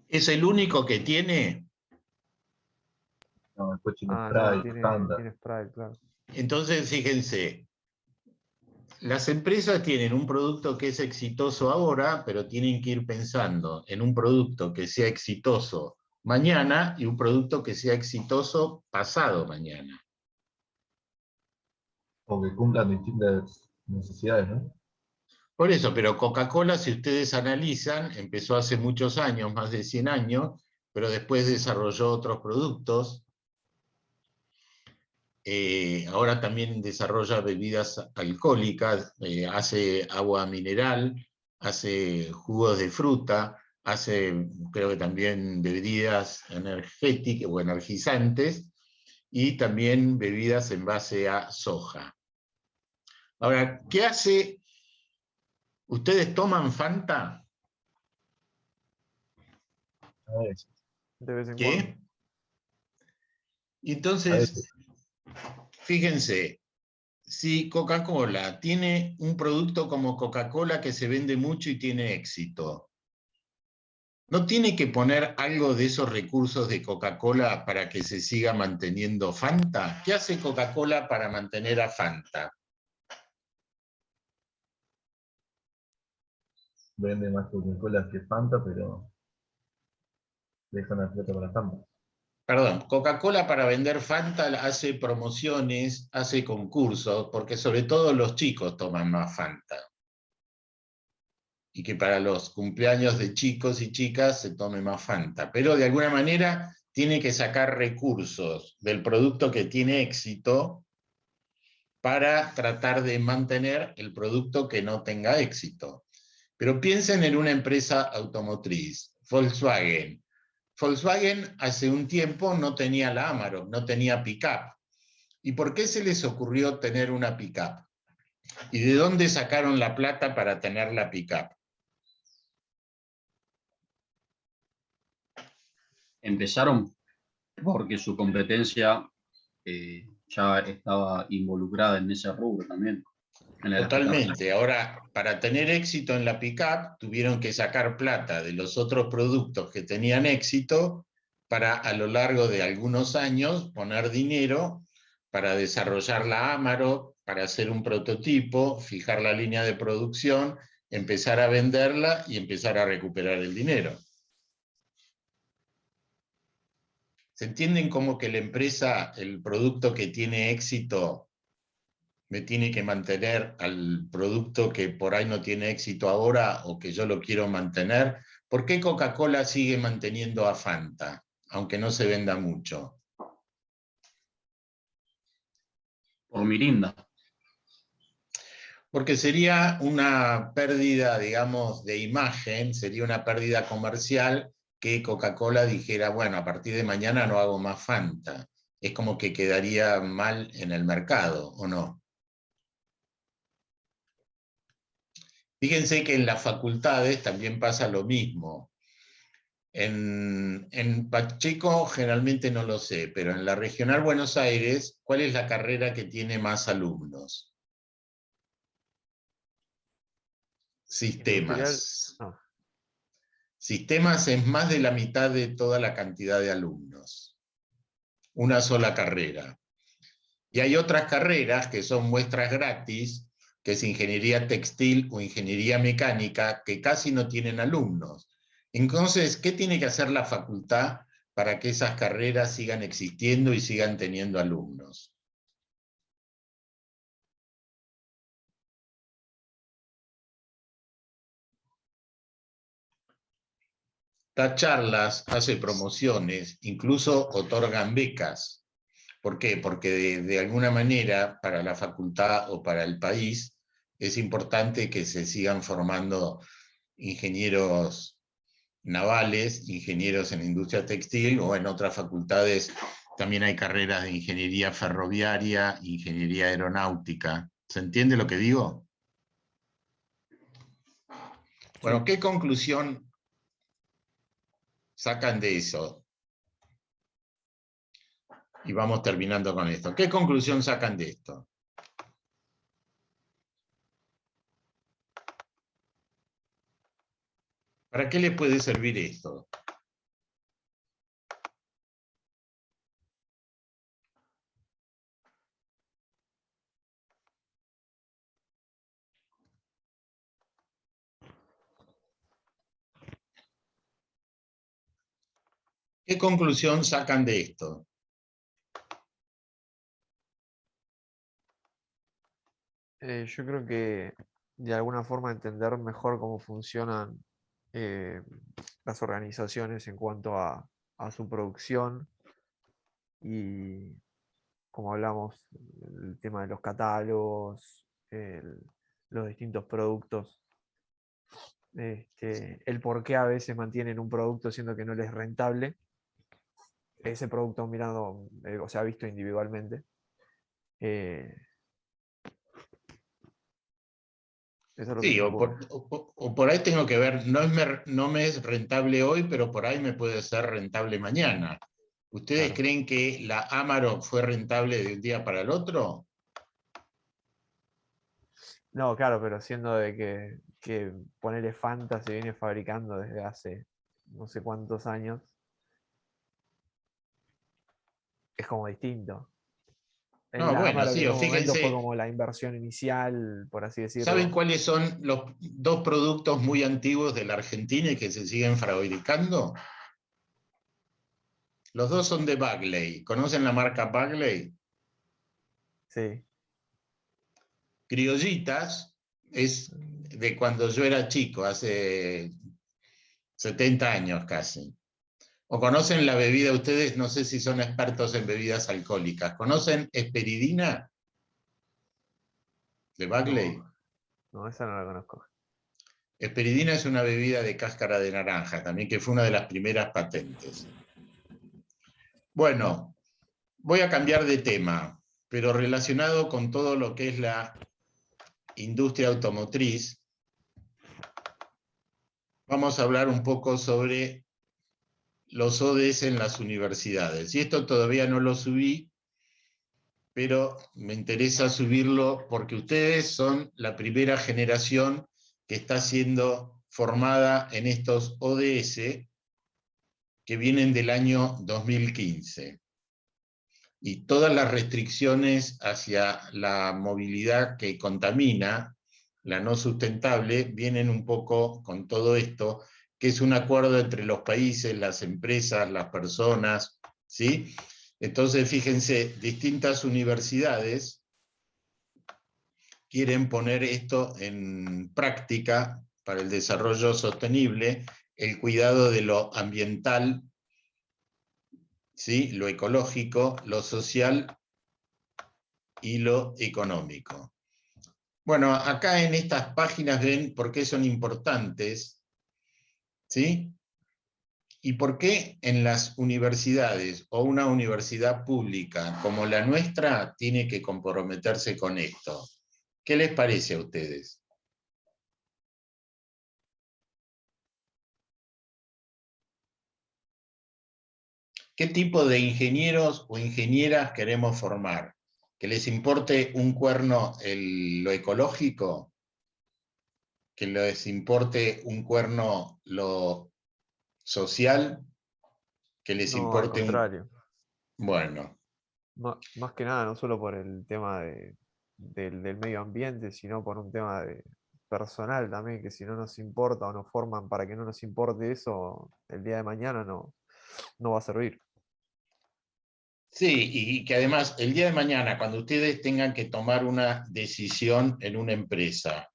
¿Es el único que tiene? No, después tiene Ah, no, Sprite, tiene Fanta. Sprite, claro. Entonces, fíjense, Las empresas tienen un producto que es exitoso ahora, pero tienen que ir pensando en un producto que sea exitoso mañana y un producto que sea exitoso pasado mañana. O que cumplan distintas necesidades, ¿no? Por eso, pero Coca-Cola, si ustedes analizan, empezó hace muchos años, más de 100 años, pero después desarrolló otros productos. Ahora también desarrolla bebidas alcohólicas, hace agua mineral, hace jugos de fruta, hace, creo que también bebidas energéticas o energizantes, y también bebidas en base a soja. Ahora, ¿qué hace? ¿Ustedes toman Fanta? A veces. De vez en cuando. ¿Qué? A Entonces, veces. fíjense, si Coca-Cola tiene un producto como Coca-Cola que se vende mucho y tiene éxito, ¿no tiene que poner algo de esos recursos de Coca-Cola para que se siga manteniendo Fanta? ¿Qué hace Coca-Cola para mantener a Fanta? Vende más Coca-Cola que Fanta, pero dejan la plata para Fanta. Perdón, Coca-Cola para vender Fanta hace promociones, hace concursos, porque sobre todo los chicos toman más Fanta. Y que para los cumpleaños de chicos y chicas se tome más Fanta. Pero de alguna manera tiene que sacar recursos del producto que tiene éxito para tratar de mantener el producto que no tenga éxito. Pero piensen en una empresa automotriz, Volkswagen. Volkswagen hace un tiempo no tenía la Amarok, no tenía pick-up. ¿Y por qué se les ocurrió tener una pick-up? ¿Y de dónde sacaron la plata para tener la pick-up? Empezaron porque su competencia ya estaba involucrada en ese rubro también, en la explotación. Totalmente. Ahora, para tener éxito en la pick-up, tuvieron que sacar plata de los otros productos que tenían éxito para, a lo largo de algunos años, poner dinero para desarrollar la Amarok, para hacer un prototipo, fijar la línea de producción, empezar a venderla y empezar a recuperar el dinero. ¿Se entienden cómo que la empresa, el producto que tiene éxito, me tiene que mantener al producto que por ahí no tiene éxito ahora o que yo lo quiero mantener? ¿Por qué Coca-Cola sigue manteniendo a Fanta, aunque no se venda mucho? Por Mirinda. Porque sería una pérdida, digamos, de imagen, sería una pérdida comercial que Coca-Cola dijera, bueno, a partir de mañana no hago más Fanta. Es como que quedaría mal en el mercado, ¿o no? Fíjense que en las facultades también pasa lo mismo. En Pacheco generalmente no lo sé, pero en la Regional Buenos Aires, ¿cuál es la carrera que tiene más alumnos? Industrial. Sistemas. No. Sistemas es más de la mitad de toda la cantidad de alumnos. Una sola carrera. Y hay otras carreras que son muestras gratis, que es ingeniería textil o ingeniería mecánica, que casi no tienen alumnos. Entonces, ¿qué tiene que hacer la facultad para que esas carreras sigan existiendo y sigan teniendo alumnos? Da charlas, hace promociones, incluso otorgan becas. ¿Por qué? Porque de alguna manera para la facultad o para el país es importante que se sigan formando ingenieros navales, ingenieros en industria textil, o en otras facultades también hay carreras de ingeniería ferroviaria, ingeniería aeronáutica. ¿Se entiende lo que digo? Bueno, Sí. ¿qué conclusión sacan de eso? Y vamos terminando con esto. ¿Qué conclusión sacan de esto? ¿Para qué les puede servir esto? ¿Qué conclusión sacan de esto? Yo creo que de alguna forma entender mejor cómo funcionan las organizaciones en cuanto a su producción y, como hablamos, el tema de los catálogos, los distintos productos, el por qué a veces mantienen un producto siendo que no les es rentable, ese producto mirado, o sea, visto individualmente. Eso es lo que Sí, se me o ocurre. o por ahí tengo que ver, no me es rentable hoy, pero por ahí me puede ser rentable mañana. ¿Ustedes Claro. creen que la Amarok fue rentable de un día para el otro? No, claro, pero siendo de que ponerle Fanta se viene fabricando desde hace no sé cuántos años, es como distinto. En No, la bueno, Amarok sí, en o un momento fue fíjense, como la inversión inicial, por así ¿saben decirlo. cuáles son los dos productos muy antiguos de la Argentina y que se siguen fabricando? Los dos son de Bagley. ¿Conocen la marca Bagley? Sí. Criollitas es de cuando yo era chico, hace 70 años casi. ¿O conocen la bebida ustedes? No sé si son expertos en bebidas alcohólicas. ¿Conocen Esperidina de Bagley? No, no, esa no la conozco. Esperidina es una bebida de cáscara de naranja, también que fue una de las primeras patentes. Bueno, voy a cambiar de tema, pero relacionado con todo lo que es la industria automotriz, vamos a hablar un poco sobre los ODS en las universidades. Y esto todavía no lo subí, pero me interesa subirlo porque ustedes son la primera generación que está siendo formada en estos ODS que vienen del año 2015. Y todas las restricciones hacia la movilidad que contamina, la no sustentable, vienen un poco con todo esto, que es un acuerdo entre los países, las empresas, las personas, ¿sí? Entonces, fíjense, distintas universidades quieren poner esto en práctica para el desarrollo sostenible, el cuidado de lo ambiental, ¿sí? Lo ecológico, lo social y lo económico. Bueno, acá en estas páginas ven por qué son importantes, ¿sí? Y por qué en las universidades o una universidad pública como la nuestra tiene que comprometerse con esto. ¿Qué les parece a ustedes? ¿Qué tipo de ingenieros o ingenieras queremos formar? ¿Que les importe un cuerno lo ecológico? ¿Que les importe un cuerno lo social? ¿Que les No, al importe un... contrario. Bueno, Más que nada, no solo por el tema del medio ambiente, sino por un tema personal también, que si no nos importa o nos forman para que no nos importe eso, el día de mañana no va a servir. sí, y que además el día de mañana, cuando ustedes tengan que tomar una decisión en una empresa,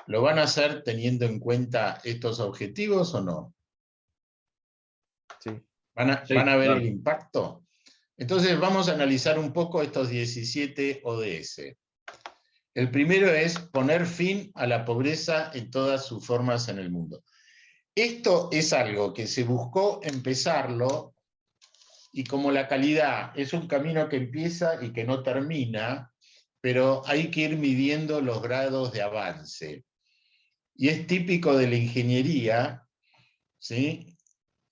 ¿lo van a hacer teniendo en cuenta estos objetivos o no? Sí. Sí, ¿Van a ver el claro. impacto? Entonces vamos a analizar un poco estos 17 ODS. El primero es poner fin a la pobreza en todas sus formas en el mundo. Esto es algo que se buscó empezarlo y como la calidad es un camino que empieza y que no termina, pero hay que ir midiendo los grados de avance. Y es típico de la ingeniería, ¿sí?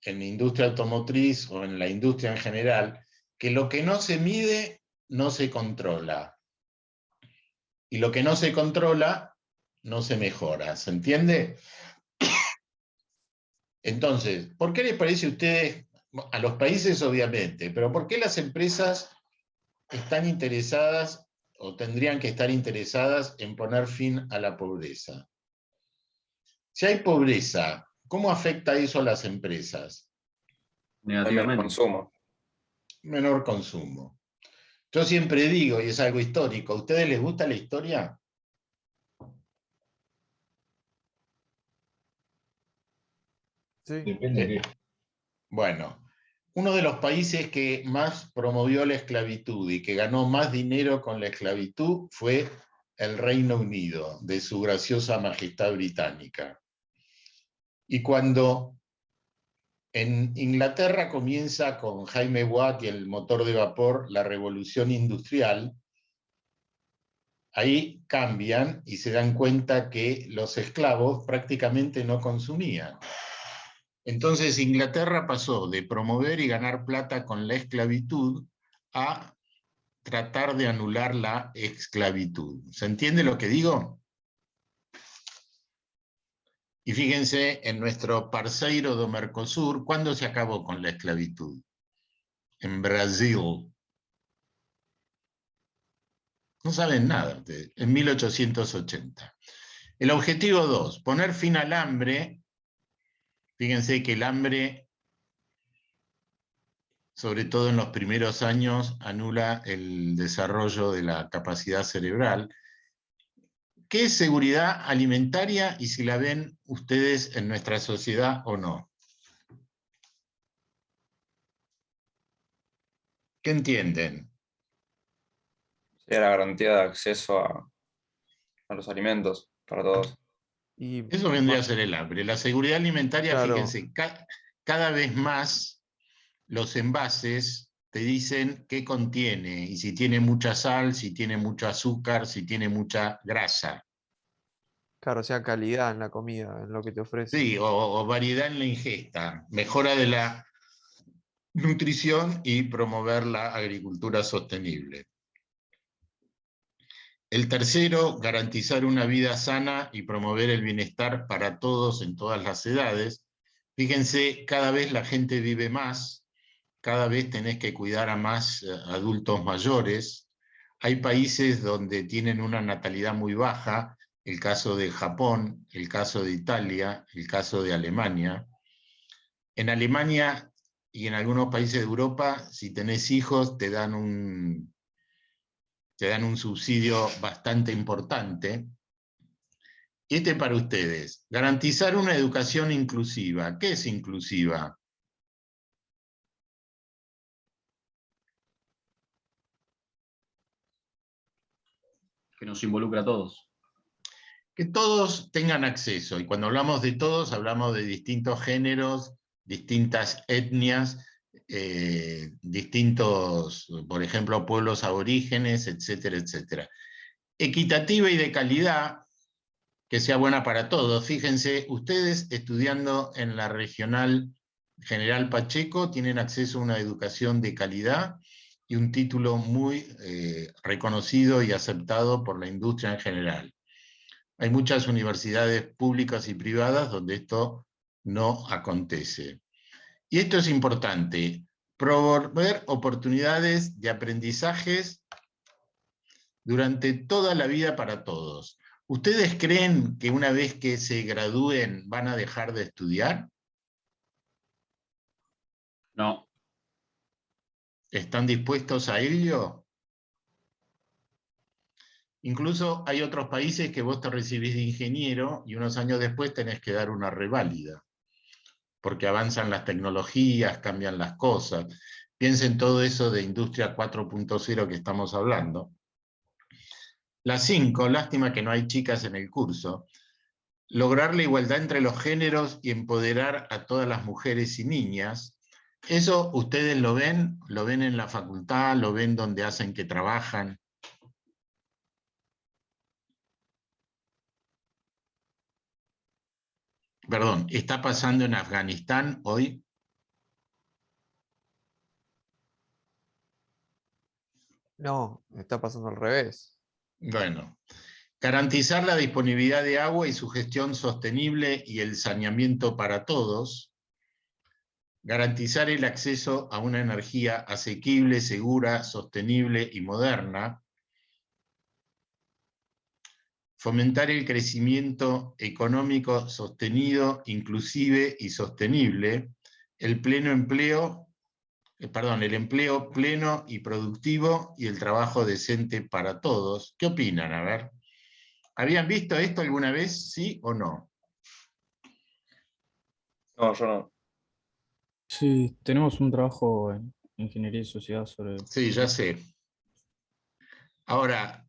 En la industria automotriz o en la industria en general, que lo que no se mide no se controla. Y lo que no se controla no se mejora. ¿Se entiende? Entonces, ¿por qué les parece a ustedes, a los países obviamente, pero por qué las empresas están interesadas o tendrían que estar interesadas en poner fin a la pobreza? Si hay pobreza, ¿cómo afecta eso a las empresas? Menor negativamente. consumo. Menor consumo. Yo siempre digo, y es algo histórico, ¿a ustedes les gusta la historia? Sí, Depende de qué. Bueno, uno de los países que más promovió la esclavitud y que ganó más dinero con la esclavitud fue el Reino Unido, de su graciosa majestad británica. Y cuando en Inglaterra comienza con Jaime Watt y el motor de vapor la revolución industrial, ahí cambian y se dan cuenta que los esclavos prácticamente no consumían. Entonces Inglaterra pasó de promover y ganar plata con la esclavitud a tratar de anular la esclavitud. ¿Se entiende lo que digo? Y fíjense, en nuestro parceiro do Mercosur, ¿cuándo se acabó con la esclavitud? En Brasil. No saben nada ustedes, en 1880. El objetivo 2, poner fin al hambre. Fíjense que el hambre, sobre todo en los primeros años, anula el desarrollo de la capacidad cerebral. ¿Qué es seguridad alimentaria y si la ven ustedes en nuestra sociedad o no? ¿Qué entienden? Sería la garantía de acceso a los alimentos para todos. y Eso vendría a más, ser el hambre. La seguridad alimentaria, claro, fíjense, cada vez más los envases te dicen qué contiene y si tiene mucha sal, si tiene mucho azúcar, si tiene mucha grasa. claro, o sea, calidad en la comida, en lo que te ofrecen. Sí, o variedad en la ingesta, mejora de la nutrición y promover la agricultura sostenible. El tercero, garantizar una vida sana y promover el bienestar para todos en todas las edades. Fíjense, cada vez la gente vive más, cada vez tenés que cuidar a más adultos mayores. Hay países donde tienen una natalidad muy baja, el caso de Japón, el caso de Italia, el caso de Alemania. En Alemania y en algunos países de Europa, si tenés hijos, te dan un subsidio bastante importante. Este para ustedes, garantizar una educación inclusiva. ¿Qué es inclusiva? Que nos involucra a todos. Que todos tengan acceso, y cuando hablamos de todos, hablamos de distintos géneros, distintas etnias, distintos, por ejemplo, pueblos aborígenes, etcétera, etcétera. Equitativa y de calidad, que sea buena para todos. Fíjense, ustedes estudiando en la regional General Pacheco tienen acceso a una educación de calidad y un título muy reconocido y aceptado por la industria en general. Hay muchas universidades públicas y privadas donde esto no acontece. Y esto es importante, promover oportunidades de aprendizajes durante toda la vida para todos. ¿Ustedes creen que una vez que se gradúen van a dejar de estudiar? No, ¿Están dispuestos a ello? Incluso hay otros países que vos te recibís de ingeniero y unos años después tenés que dar una reválida, porque avanzan las tecnologías, cambian las cosas. Piensen todo eso de Industria 4.0 que estamos hablando. La 5, lástima que no hay chicas en el curso. Lograr la igualdad entre los géneros y empoderar a todas las mujeres y niñas. Eso ustedes lo ven en la facultad, lo ven donde hacen que trabajan. Perdón, ¿está pasando en Afganistán hoy? No, está pasando al revés. Bueno, garantizar la disponibilidad de agua y su gestión sostenible y el saneamiento para todos. Garantizar el acceso a una energía asequible, segura, sostenible y moderna. Fomentar el crecimiento económico sostenido, inclusive y sostenible. el el empleo pleno y productivo y el trabajo decente para todos. ¿Qué opinan? A ver. ¿Habían visto esto alguna vez, sí o no? No, yo no. Sí, tenemos un trabajo en Ingeniería y Sociedad sobre... Sí, ya sé. Ahora,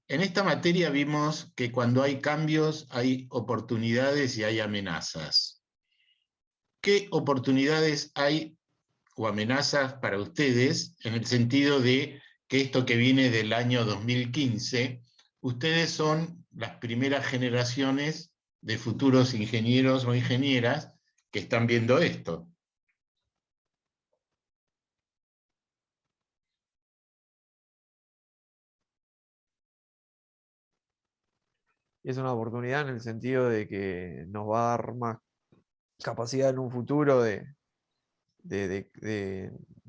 en esta materia vimos que cuando hay cambios hay oportunidades y hay amenazas. ¿Qué oportunidades hay o amenazas para ustedes en el sentido de que esto que viene del año 2015, ustedes son las primeras generaciones de futuros ingenieros o ingenieras que están viendo esto? Y es una oportunidad en el sentido de que nos va a dar más capacidad en un futuro de,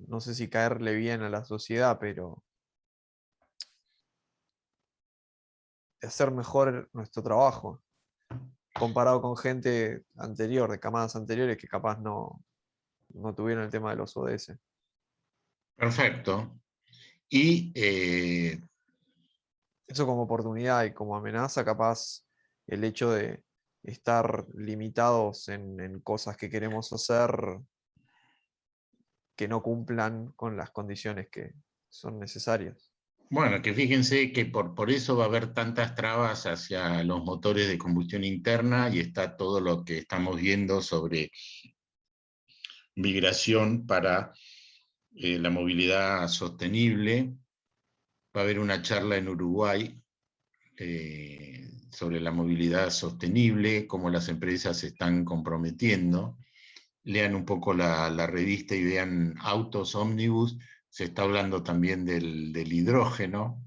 no sé si caerle bien a la sociedad, pero de hacer mejor nuestro trabajo, comparado con gente anterior, de camadas anteriores que capaz no tuvieron el tema de los ODS. Perfecto. Y Eso como oportunidad y como amenaza, capaz el hecho de estar limitados en cosas que queremos hacer que no cumplan con las condiciones que son necesarias. bueno, que fíjense que por eso va a haber tantas trabas hacia los motores de combustión interna y está todo lo que estamos viendo sobre migración para la movilidad sostenible. Va a haber una charla en Uruguay sobre la movilidad sostenible, cómo las empresas se están comprometiendo. Lean un poco la revista y vean Autos Ómnibus. Se está hablando también del hidrógeno.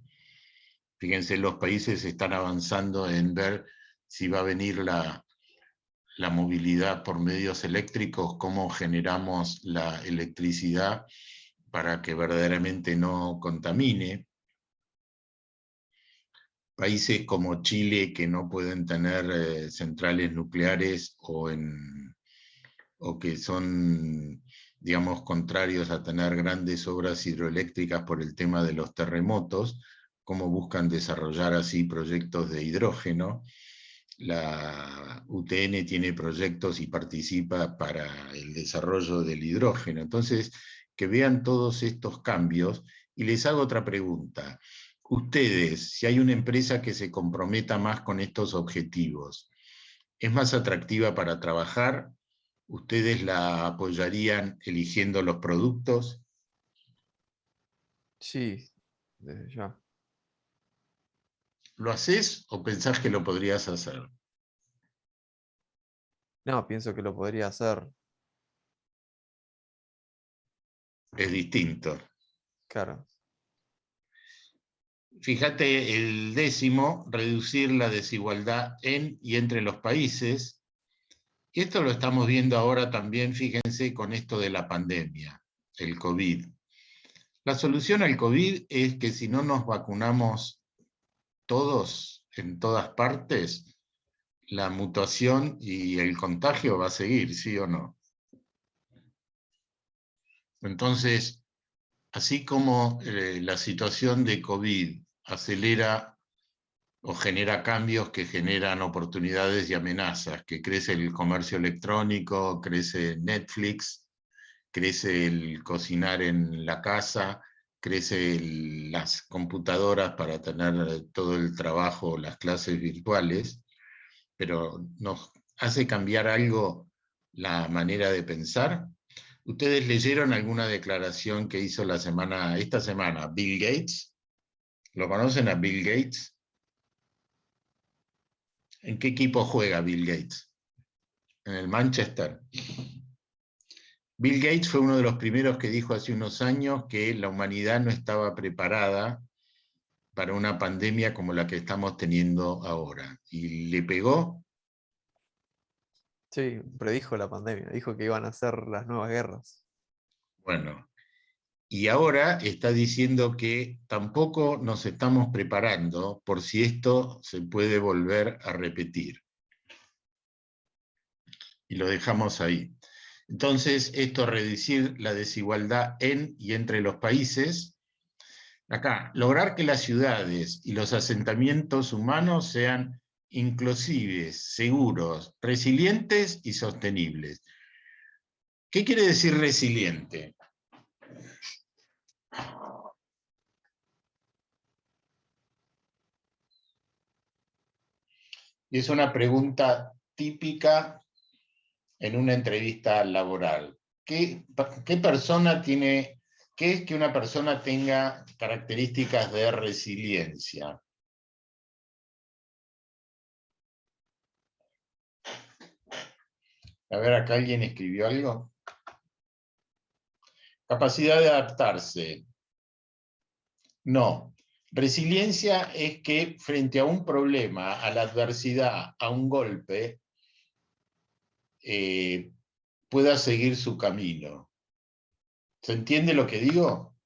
Fíjense, los países están avanzando en ver si va a venir la movilidad por medios eléctricos, cómo generamos la electricidad para que verdaderamente no contamine. Países como Chile que no pueden tener centrales nucleares o que son, digamos, contrarios a tener grandes obras hidroeléctricas por el tema de los terremotos, cómo buscan desarrollar así proyectos de hidrógeno. La UTN tiene proyectos y participa para el desarrollo del hidrógeno. Entonces, que vean todos estos cambios. Y les hago otra pregunta. Ustedes, si hay una empresa que se comprometa más con estos objetivos, ¿es más atractiva para trabajar? ¿Ustedes la apoyarían eligiendo los productos? Sí, desde ya. ¿Lo haces o pensás que lo podrías hacer? No, pienso que lo podría hacer. Es distinto. Claro. Fíjate el 10º, reducir la desigualdad en y entre los países. Y esto lo estamos viendo ahora también, fíjense, con esto de la pandemia, el COVID. La solución al COVID es que si no nos vacunamos todos, en todas partes, la mutación y el contagio va a seguir, ¿sí o no? Entonces, así como la situación de COVID acelera o genera cambios que generan oportunidades y amenazas, que crece el comercio electrónico, crece Netflix, crece el cocinar en la casa, crece las computadoras para tener todo el trabajo, las clases virtuales, pero nos hace cambiar algo la manera de pensar. ¿Ustedes leyeron alguna declaración que hizo esta semana Bill Gates? ¿Lo conocen a Bill Gates? ¿En qué equipo juega Bill Gates? En el Manchester. Bill Gates fue uno de los primeros que dijo hace unos años que la humanidad no estaba preparada para una pandemia como la que estamos teniendo ahora. Y le pegó. Sí, predijo la pandemia, dijo que iban a ser las nuevas guerras. Bueno, y ahora está diciendo que tampoco nos estamos preparando por si esto se puede volver a repetir. Y lo dejamos ahí. Entonces, esto reducir la desigualdad en y entre los países. Acá, lograr que las ciudades y los asentamientos humanos sean inclusivos, seguros, resilientes y sostenibles. ¿Qué quiere decir resiliente? Y es una pregunta típica en una entrevista laboral. ¿Qué persona tiene, qué es que una persona tenga características de resiliencia? A ver, acá alguien escribió algo. Capacidad de adaptarse. No. Resiliencia es que frente a un problema, a la adversidad, a un golpe, pueda seguir su camino. ¿Se entiende lo que digo?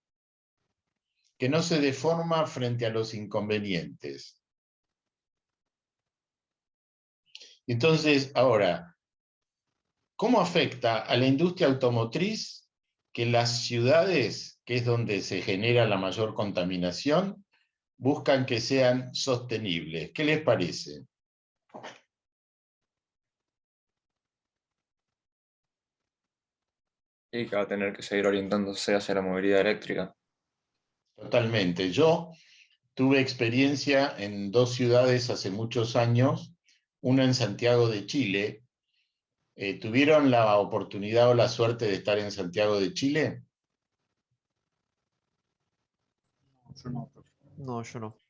Que no se deforma frente a los inconvenientes. Entonces, ahora, ¿cómo afecta a la industria automotriz que las ciudades, que es donde se genera la mayor contaminación, buscan que sean sostenibles? ¿Qué les parece? Y que va a tener que seguir orientándose hacia la movilidad eléctrica. Totalmente. Yo tuve experiencia en 2 ciudades hace muchos años, una en Santiago de Chile. ¿Tuvieron la oportunidad o la suerte de estar en Santiago de Chile? Yo no. No, yo no.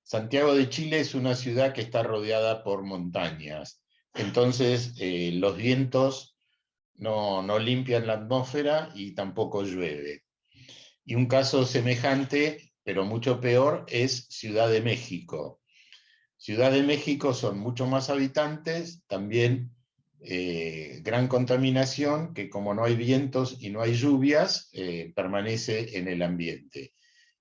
Santiago de Chile es una ciudad que está rodeada por montañas. Entonces, los vientos no limpian la atmósfera y tampoco llueve. Y un caso semejante, pero mucho peor, es Ciudad de México. Ciudad de México son mucho más habitantes, también gran contaminación, que como no hay vientos y no hay lluvias, permanece en el ambiente.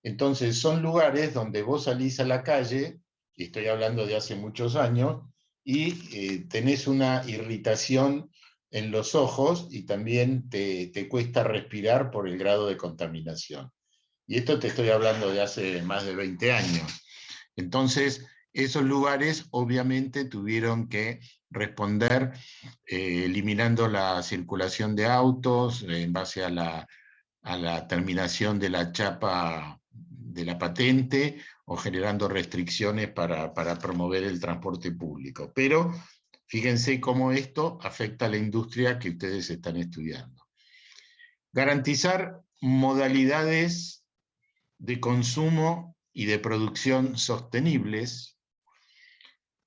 Entonces son lugares donde vos salís a la calle, y estoy hablando de hace muchos años, y tenés una irritación en los ojos y también te cuesta respirar por el grado de contaminación. Y esto te estoy hablando de hace más de 20 años. Entonces, esos lugares obviamente tuvieron que responder eliminando la circulación de autos en base a la terminación de la chapa de la patente o generando restricciones para promover el transporte público. Pero fíjense cómo esto afecta a la industria que ustedes están estudiando. Garantizar modalidades de consumo y de producción sostenibles.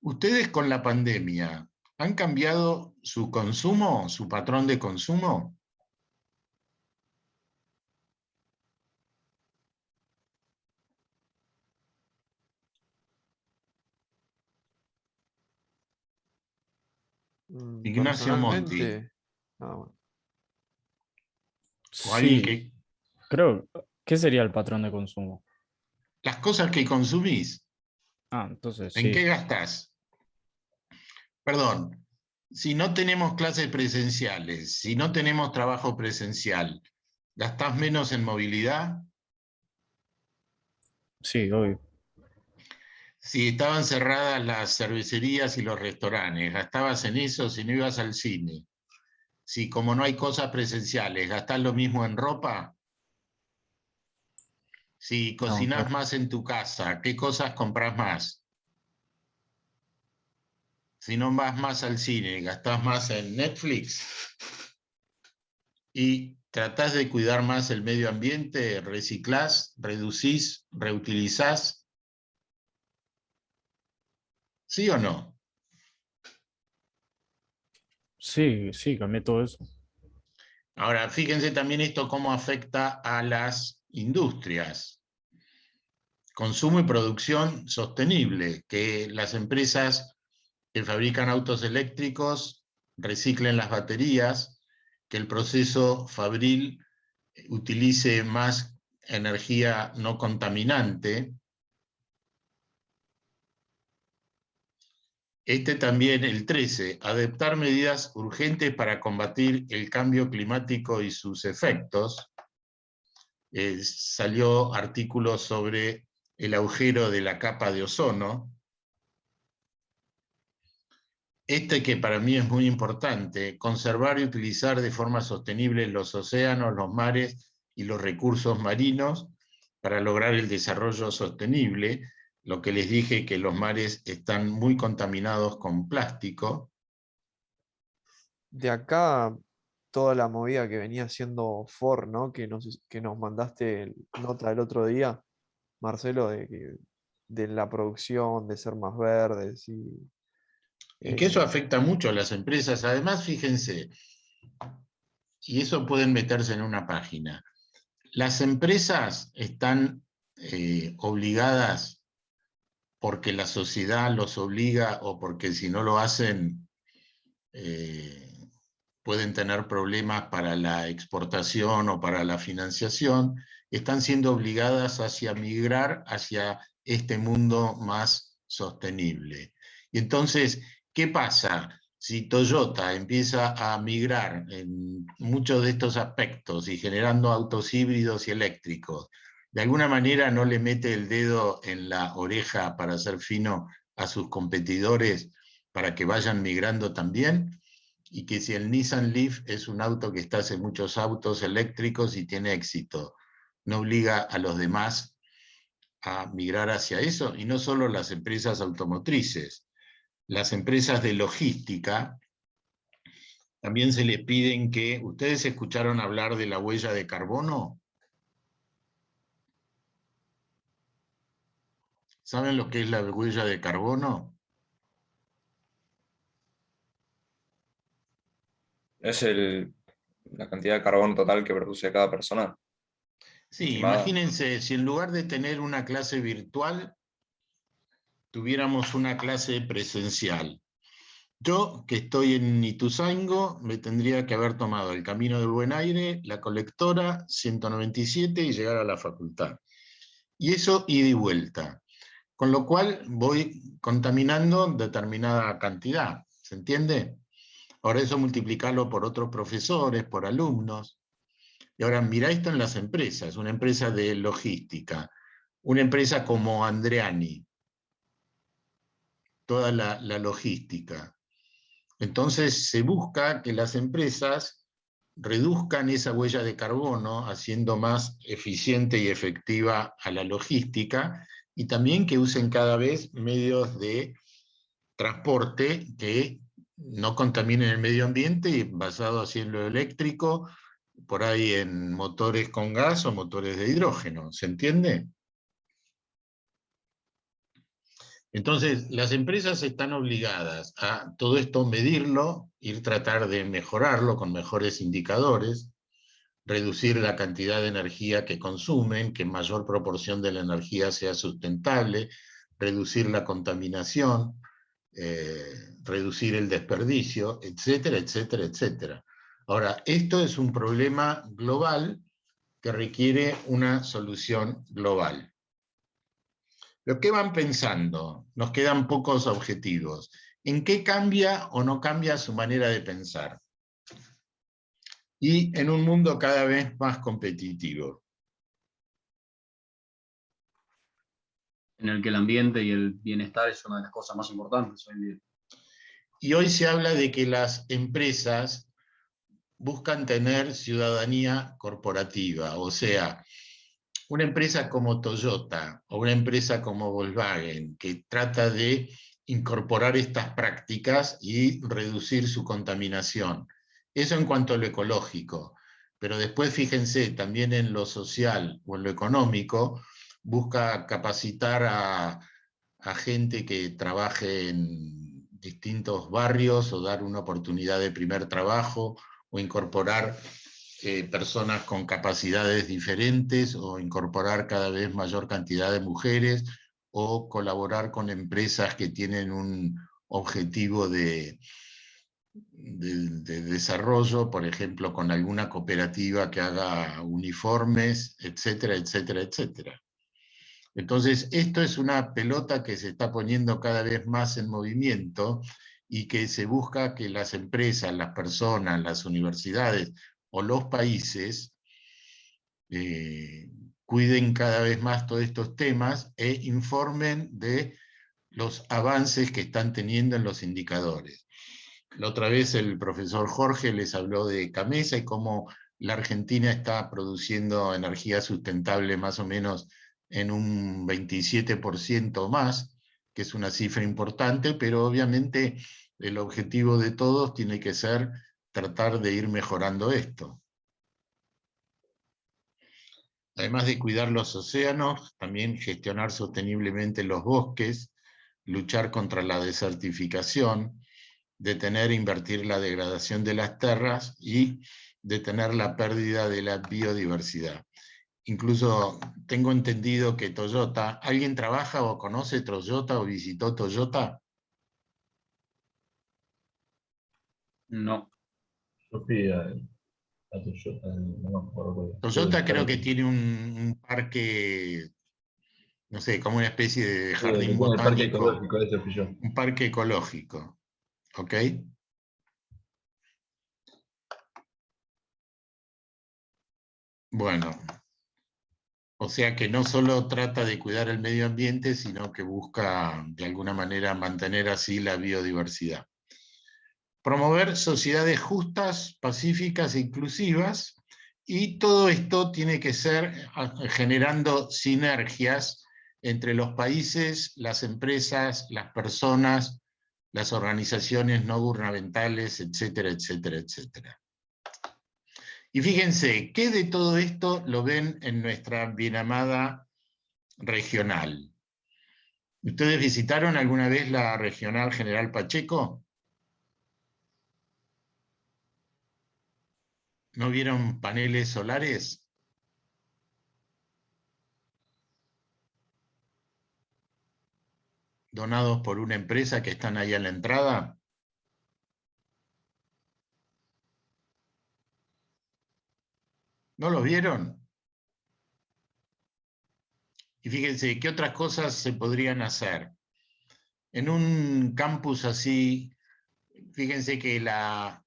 ¿Ustedes con la pandemia han cambiado su consumo, su patrón de consumo? Ignacio Monti, Personalmente, bueno. o alguien Sí, que... creo. ¿Qué sería el patrón de consumo? Las cosas que consumís, Entonces ¿en qué sí. gastás? Perdón, si no tenemos clases presenciales, si no tenemos trabajo presencial, ¿gastás menos en movilidad? Sí, obvio. Si estaban cerradas las cervecerías y los restaurantes, ¿gastabas en eso si no ibas al cine? Si como no hay cosas presenciales, ¿gastás lo mismo en ropa? Si No, cocinás claro. más en tu casa, ¿qué cosas compras más? Si no vas más al cine, ¿gastás más en Netflix? Y tratás de cuidar más el medio ambiente, reciclás, reducís, reutilizás. ¿Sí o no? Sí, sí, cambié todo eso. Ahora, fíjense también esto cómo afecta a las industrias. Consumo y producción sostenible, que las empresas que fabrican autos eléctricos reciclen las baterías, que el proceso fabril utilice más energía no contaminante. Este también, el 13, adoptar medidas urgentes para combatir el cambio climático y sus efectos. Salió artículos sobre el agujero de la capa de ozono. Este que para mí es muy importante, conservar y utilizar de forma sostenible los océanos, los mares y los recursos marinos para lograr el desarrollo sostenible. Lo que les dije, que los mares están muy contaminados con plástico. De acá, toda la movida que venía haciendo Ford, ¿no? Que nos mandaste nota el otro día, Marcelo, de la producción, de ser más verdes Y que eso afecta mucho a las empresas. Además, fíjense, y eso pueden meterse en una página. Las empresas están obligadas porque la sociedad los obliga o porque si no lo hacen pueden tener problemas para la exportación o para la financiación, están siendo obligadas hacia migrar hacia este mundo más sostenible. Y entonces, ¿qué pasa? Si Toyota empieza a migrar en muchos de estos aspectos y generando autos híbridos y eléctricos, de alguna manera no le mete el dedo en la oreja para ser fino a sus competidores para que vayan migrando también, y que si el Nissan Leaf es un auto que está en muchos autos eléctricos y tiene éxito, no obliga a los demás a migrar hacia eso, y no solo las empresas automotrices, las empresas de logística también se les piden que, ¿ustedes escucharon hablar de la huella de carbono? ¿Saben lo que es la huella de carbono? Es la cantidad de carbono total que produce cada persona. Sí, Estimada. imagínense si en lugar de tener una clase virtual, tuviéramos una clase presencial. Yo, que estoy en Ituzaingó, me tendría que haber tomado el Camino del Buen Aire, la colectora 197 y llegar a la facultad. Y eso ida y vuelta. Con lo cual voy contaminando determinada cantidad. ¿Se entiende? Ahora eso multiplicarlo por otros profesores, por alumnos. Y ahora mira esto en las empresas, una empresa de logística, una empresa como Andreani, toda la logística. Entonces se busca que las empresas reduzcan esa huella de carbono, haciendo más eficiente y efectiva a la logística, y también que usen cada vez medios de transporte que no contaminen el medio ambiente, basado así en lo eléctrico, por ahí en motores con gas o motores de hidrógeno. ¿Se entiende? Entonces, las empresas están obligadas a todo esto medirlo, ir tratar de mejorarlo con mejores indicadores, reducir la cantidad de energía que consumen, que mayor proporción de la energía sea sustentable, reducir la contaminación, reducir el desperdicio, etcétera, etcétera, etcétera. Ahora, esto es un problema global que requiere una solución global. ¿Lo que van pensando? Nos quedan pocos objetivos. ¿En qué cambia o no cambia su manera de pensar? Y en un mundo cada vez más competitivo. En el que el ambiente y el bienestar es una de las cosas más importantes hoy en día. Y hoy se habla de que las empresas buscan tener ciudadanía corporativa, o sea, una empresa como Toyota o una empresa como Volkswagen, que trata de incorporar estas prácticas y reducir su contaminación. Eso en cuanto a lo ecológico. Pero después fíjense, también en lo social o en lo económico, busca capacitar a gente que trabaje en distintos barrios o dar una oportunidad de primer trabajo o incorporar personas con capacidades diferentes o incorporar cada vez mayor cantidad de mujeres o colaborar con empresas que tienen un objetivo de desarrollo, por ejemplo, con alguna cooperativa que haga uniformes, etcétera, etcétera, etcétera. Entonces, esto es una pelota que se está poniendo cada vez más en movimiento y que se busca que las empresas, las personas, las universidades o los países cuiden cada vez más todos estos temas e informen de los avances que están teniendo en los indicadores. La otra vez el profesor Jorge les habló de Camesa y cómo la Argentina está produciendo energía sustentable más o menos en un 27% más, que es una cifra importante, pero obviamente el objetivo de todos tiene que ser tratar de ir mejorando esto. Además de cuidar los océanos, también gestionar sosteniblemente los bosques, luchar contra la desertificación, detener e invertir la degradación de las tierras y detener la pérdida de la biodiversidad. Incluso tengo entendido que Toyota, ¿alguien trabaja o conoce Toyota o visitó Toyota? No. Yo fui a Toyota, no me acuerdo. Toyota creo que tiene un parque, no sé, como una especie de jardín Tiene el parque botánico, ecológico, ese fui yo. un parque ecológico, ¿ok? Bueno, o sea que no solo trata de cuidar el medio ambiente, sino que busca de alguna manera mantener así la biodiversidad. Promover sociedades justas, pacíficas e inclusivas, y todo esto tiene que ser generando sinergias entre los países, las empresas, las personas, las organizaciones no gubernamentales, etcétera, etcétera, etcétera. Y fíjense, ¿qué de todo esto lo ven en nuestra bien amada regional? ¿Ustedes visitaron alguna vez la regional General Pacheco? ¿No vieron paneles solares? Donados por una empresa que están ahí a la entrada. ¿No los vieron? Y fíjense, ¿qué otras cosas se podrían hacer? En un campus así, fíjense que la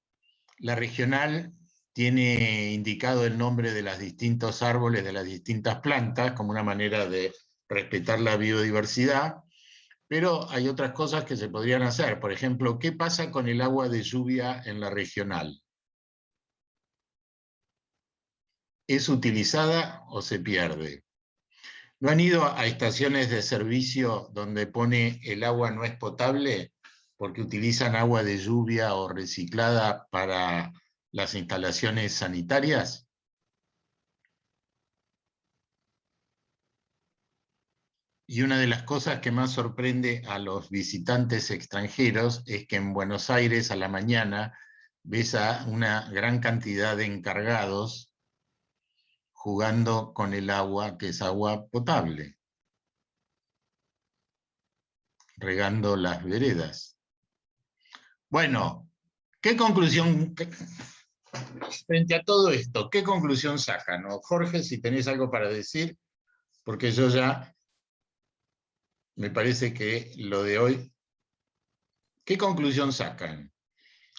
regional tiene indicado el nombre de los distintos árboles, de las distintas plantas, como una manera de respetar la biodiversidad, pero hay otras cosas que se podrían hacer. Por ejemplo, ¿qué pasa con el agua de lluvia en la regional? ¿Es utilizada o se pierde? ¿No han ido a estaciones de servicio donde pone el agua no es potable porque utilizan agua de lluvia o reciclada para las instalaciones sanitarias? Y una de las cosas que más sorprende a los visitantes extranjeros es que en Buenos Aires a la mañana ves a una gran cantidad de encargados jugando con el agua, que es agua potable, regando las veredas. Bueno, ¿qué conclusión, frente a todo esto, qué conclusión sacan? ¿No? Jorge, si tenés algo para decir, porque yo ya me parece que lo de hoy, ¿qué conclusión sacan?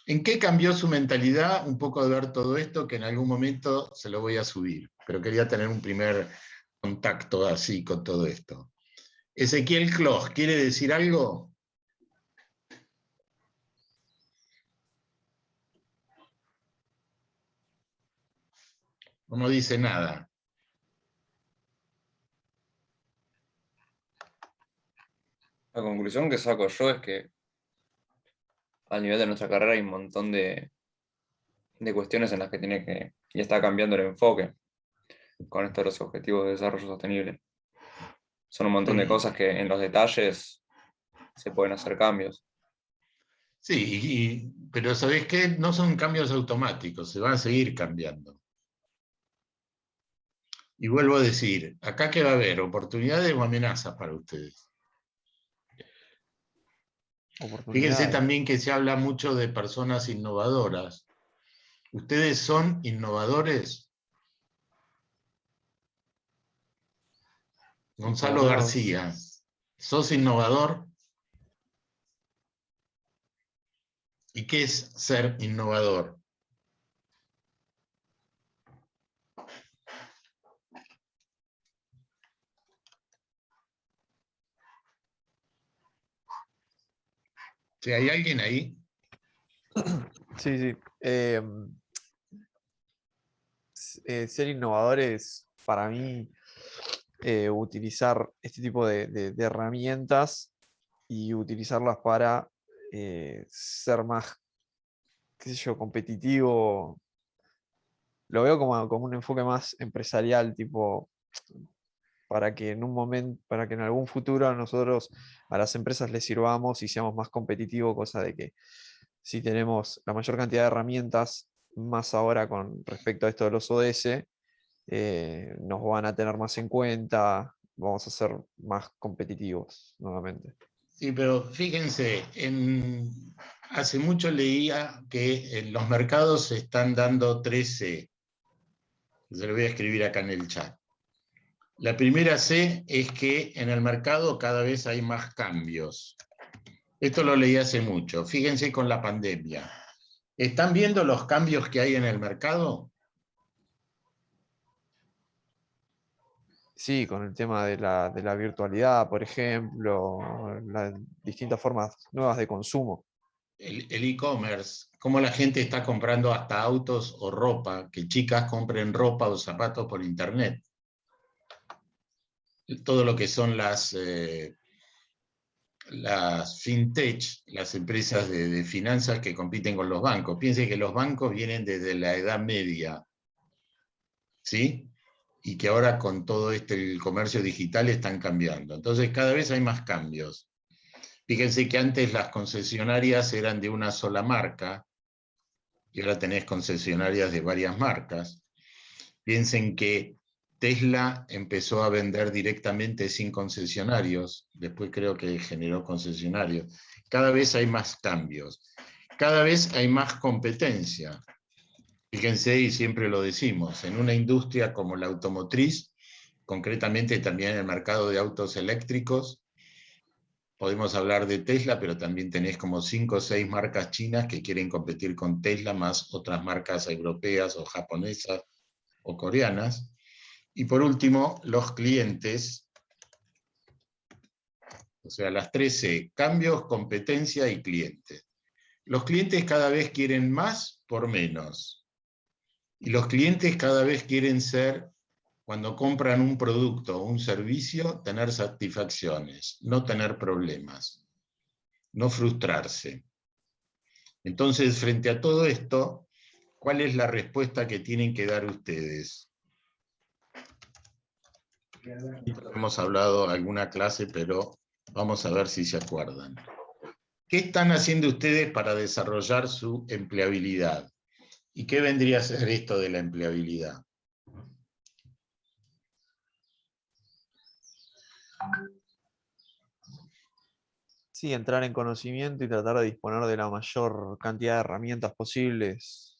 ¿En qué cambió su mentalidad un poco de ver todo esto, que en algún momento se lo voy a subir? Pero quería tener un primer contacto así con todo esto. Ezequiel Clos, ¿quiere decir algo? No dice nada. La conclusión que saco yo es que a nivel de nuestra carrera hay un montón de cuestiones en las que tiene que, y está cambiando el enfoque con esto de los objetivos de desarrollo sostenible. Son un montón de cosas que en los detalles se pueden hacer cambios. Sí, pero ¿sabés qué? No son cambios automáticos, se van a seguir cambiando. Y vuelvo a decir, ¿acá qué va a haber? ¿Oportunidades o amenazas para ustedes? Fíjense también que se habla mucho de personas innovadoras. ¿Ustedes son innovadores? Gonzalo por lo menos, García, ¿sos innovador? ¿Y qué es ser innovador? Si hay alguien ahí, sí, sí. Ser innovadores para mí, utilizar este tipo de herramientas y utilizarlas para ser más, qué sé yo, competitivo. Lo veo como un enfoque más empresarial, tipo, para que en un momento, para que en algún futuro nosotros a las empresas les sirvamos y seamos más competitivos, cosa de que si tenemos la mayor cantidad de herramientas, más ahora con respecto a esto de los ODS, nos van a tener más en cuenta, vamos a ser más competitivos nuevamente. sí, pero fíjense, hace mucho leía que en los mercados se están dando 13. Se lo voy a escribir acá en el chat. La primera C es que en el mercado cada vez hay más cambios. Esto lo leí hace mucho. Fíjense con la pandemia. ¿Están viendo los cambios que hay en el mercado? Sí, con el tema de la virtualidad, por ejemplo, las distintas formas nuevas de consumo. El e-commerce, cómo la gente está comprando hasta autos o ropa, que chicas compren ropa o zapatos por internet. Todo lo que son las fintech, las empresas de finanzas que compiten con los bancos. Piensen que los bancos vienen desde la Edad Media, ¿sí? Y que ahora con todo el comercio digital están cambiando. Entonces cada vez hay más cambios. Fíjense que antes las concesionarias eran de una sola marca y ahora tenés concesionarias de varias marcas. Piensen que Tesla empezó a vender directamente sin concesionarios, después creo que generó concesionarios. Cada vez hay más cambios, cada vez hay más competencia. Fíjense, y siempre lo decimos, en una industria como la automotriz, concretamente también en el mercado de autos eléctricos, podemos hablar de Tesla, pero también tenés como 5 o 6 marcas chinas que quieren competir con Tesla, más otras marcas europeas o japonesas o coreanas. Y por último, los clientes, o sea, las 3C, cambios, competencia y clientes. Los clientes cada vez quieren más por menos. Y los clientes cada vez quieren ser, cuando compran un producto o un servicio, tener satisfacciones, no tener problemas, no frustrarse. Entonces, frente a todo esto, ¿cuál es la respuesta que tienen que dar ustedes? Hemos hablado alguna clase, pero vamos a ver si se acuerdan. ¿Qué están haciendo ustedes para desarrollar su empleabilidad? ¿Y qué vendría a ser esto de la empleabilidad? Sí, entrar en conocimiento y tratar de disponer de la mayor cantidad de herramientas posibles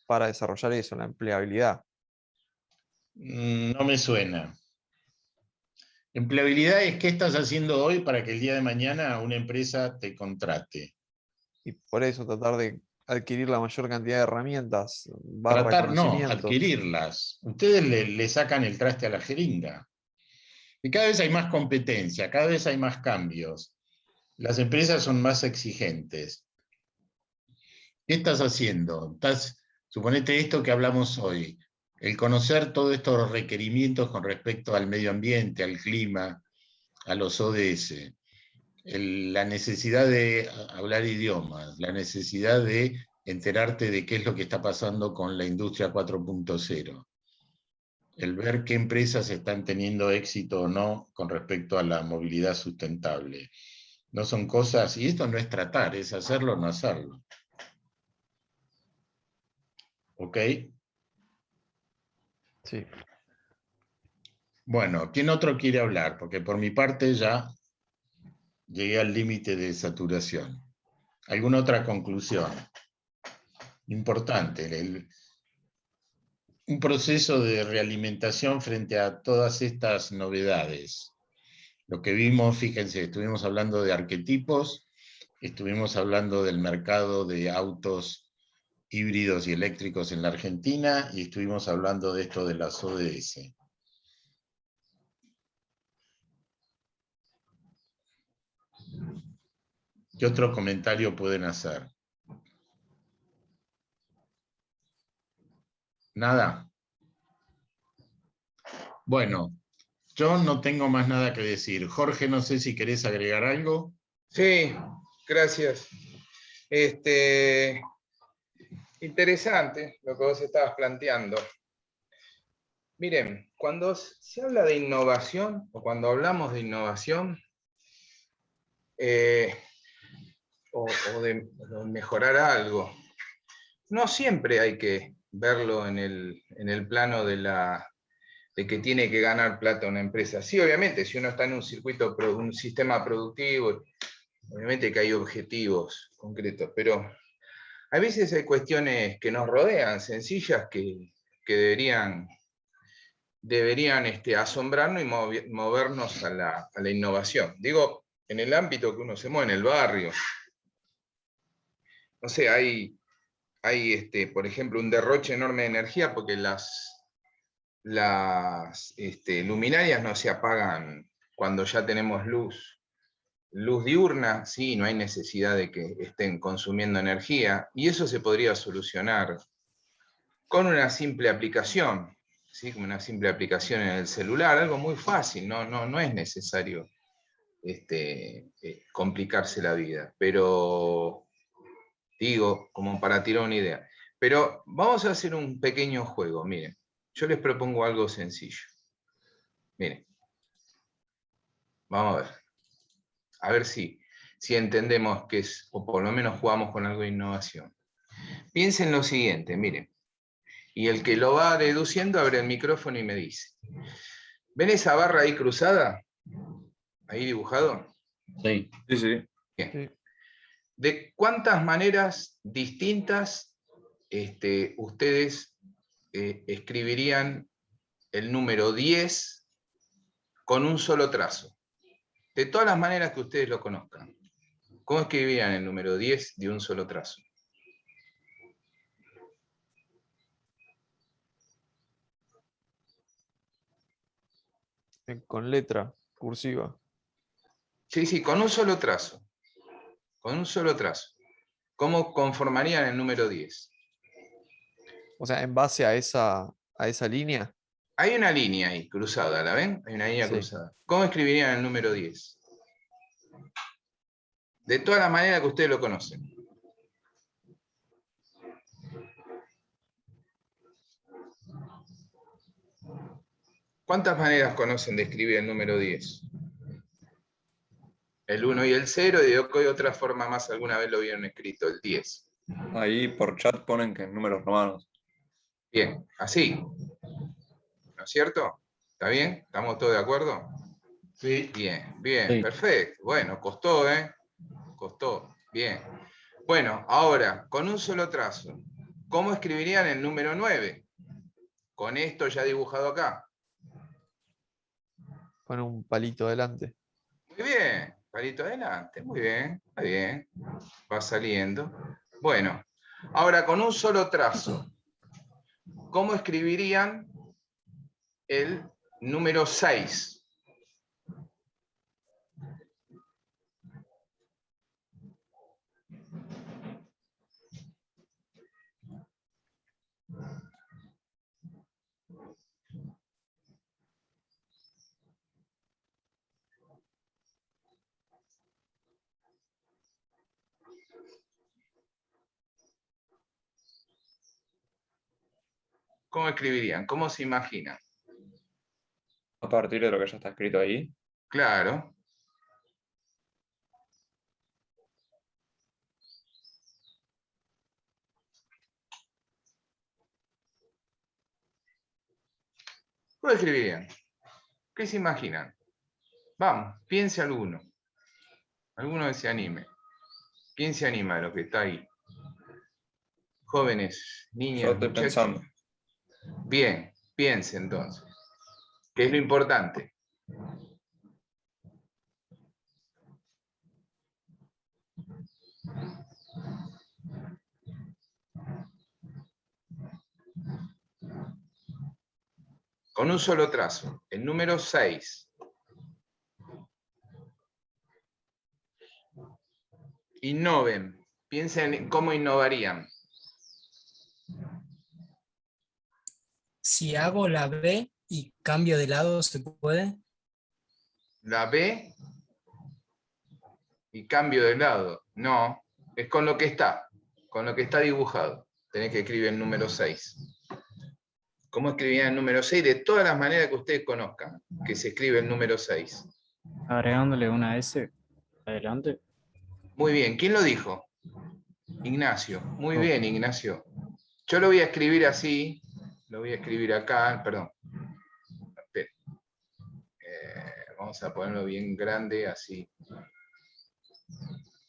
para desarrollar eso, la empleabilidad. No me suena. Empleabilidad es qué estás haciendo hoy para que el día de mañana una empresa te contrate. Y por eso tratar de adquirir la mayor cantidad de herramientas, barra Tratar, no, conocimientos. adquirirlas. Ustedes le sacan el traste a la jeringa. Y cada vez hay más competencia, cada vez hay más cambios. Las empresas son más exigentes. ¿Qué estás haciendo? Suponete esto que hablamos hoy, el conocer todos estos requerimientos con respecto al medio ambiente, al clima, a los ODS, la necesidad de hablar idiomas, la necesidad de enterarte de qué es lo que está pasando con la industria 4.0, el ver qué empresas están teniendo éxito o no con respecto a la movilidad sustentable. No son cosas, y esto no es tratar, es hacerlo o no hacerlo. ¿Ok? Sí. Bueno, ¿quién otro quiere hablar? Porque por mi parte ya llegué al límite de saturación. ¿Alguna otra conclusión? Importante. un proceso de realimentación frente a todas estas novedades. Lo que vimos, fíjense, estuvimos hablando de arquetipos, estuvimos hablando del mercado de autos híbridos y eléctricos en la Argentina, y estuvimos hablando de esto de las ODS. ¿Qué otro comentario pueden hacer? ¿Nada? Bueno, yo no tengo más nada que decir. Jorge, no sé si querés agregar algo. Sí, gracias. Interesante lo que vos estabas planteando. Miren, cuando se habla de innovación, o cuando hablamos de innovación, o de mejorar algo, no siempre hay que verlo en el plano de que tiene que ganar plata una empresa. Sí, obviamente, si uno está en un circuito, un sistema productivo, obviamente que hay objetivos concretos, pero a veces hay cuestiones que nos rodean, sencillas, que deberían asombrarnos y movernos a la innovación. Digo, en el ámbito que uno se mueve, en el barrio. No sé, hay por ejemplo, un derroche enorme de energía porque las luminarias no se apagan cuando ya tenemos luz diurna, sí, no hay necesidad de que estén consumiendo energía, y eso se podría solucionar con una simple aplicación, ¿sí? Como una simple aplicación en el celular, algo muy fácil, no es necesario complicarse la vida, pero digo, como para tirar una idea. Pero vamos a hacer un pequeño juego, miren, yo les propongo algo sencillo. Miren, vamos a ver si entendemos qué es, o por lo menos jugamos con algo de innovación. Piensen lo siguiente, miren, y el que lo va deduciendo abre el micrófono y me dice. ¿Ven esa barra ahí cruzada? Ahí dibujado. Sí. Sí, sí. Bien. Sí. ¿De cuántas maneras distintas ustedes escribirían el número 10 con un solo trazo? De todas las maneras que ustedes lo conozcan. ¿Cómo escribirían el número 10 de un solo trazo? Con letra cursiva. Sí, con un solo trazo. Con un solo trazo. ¿Cómo conformarían el número 10? O sea, en base a esa línea. Hay una línea ahí, cruzada, ¿la ven? Hay una línea Sí. cruzada. ¿Cómo escribirían el número 10? De todas las maneras que ustedes lo conocen. ¿Cuántas maneras conocen de escribir el número 10? El 1 y el 0, y de otra forma más alguna vez lo vieron escrito, el 10. Ahí por chat ponen que en números romanos. Bien, así. ¿No es cierto? ¿Está bien? ¿Estamos todos de acuerdo? Sí. Bien, Sí. perfecto. Bueno, costó, ¿eh? Costó. Bien. Bueno, ahora, con un solo trazo, ¿cómo escribirían el número 9? Con esto ya dibujado acá. Con un palito adelante. Muy bien, palito adelante, muy bien, va saliendo. Bueno, ahora con un solo trazo, ¿cómo escribirían el número 6? ¿Cómo escribirían? ¿Cómo se imaginan? A partir de lo que ya está escrito ahí. Claro. ¿Cómo escribirían? ¿Qué se imaginan? Vamos, piense alguno. Alguno que se anime. ¿Quién se anima de lo que está ahí? Jóvenes, Yo niños, estoy muchachos. pensando. Bien, piense entonces. ¿Qué es lo importante? Con un solo trazo. El número 6. Innoven. Piensen en cómo innovarían. Si hago la B y cambio de lado, ¿se puede? La B y cambio de lado. No, es con lo que está dibujado. Tenés que escribir el número 6. ¿Cómo escribían el número 6? De todas las maneras que ustedes conozcan, que se escribe el número 6. Agregándole una S adelante. Muy bien, ¿quién lo dijo? Ignacio. Muy Oh. bien, Ignacio. Yo lo voy a escribir así, lo voy a escribir acá, perdón. Espera. Vamos a ponerlo bien grande, así.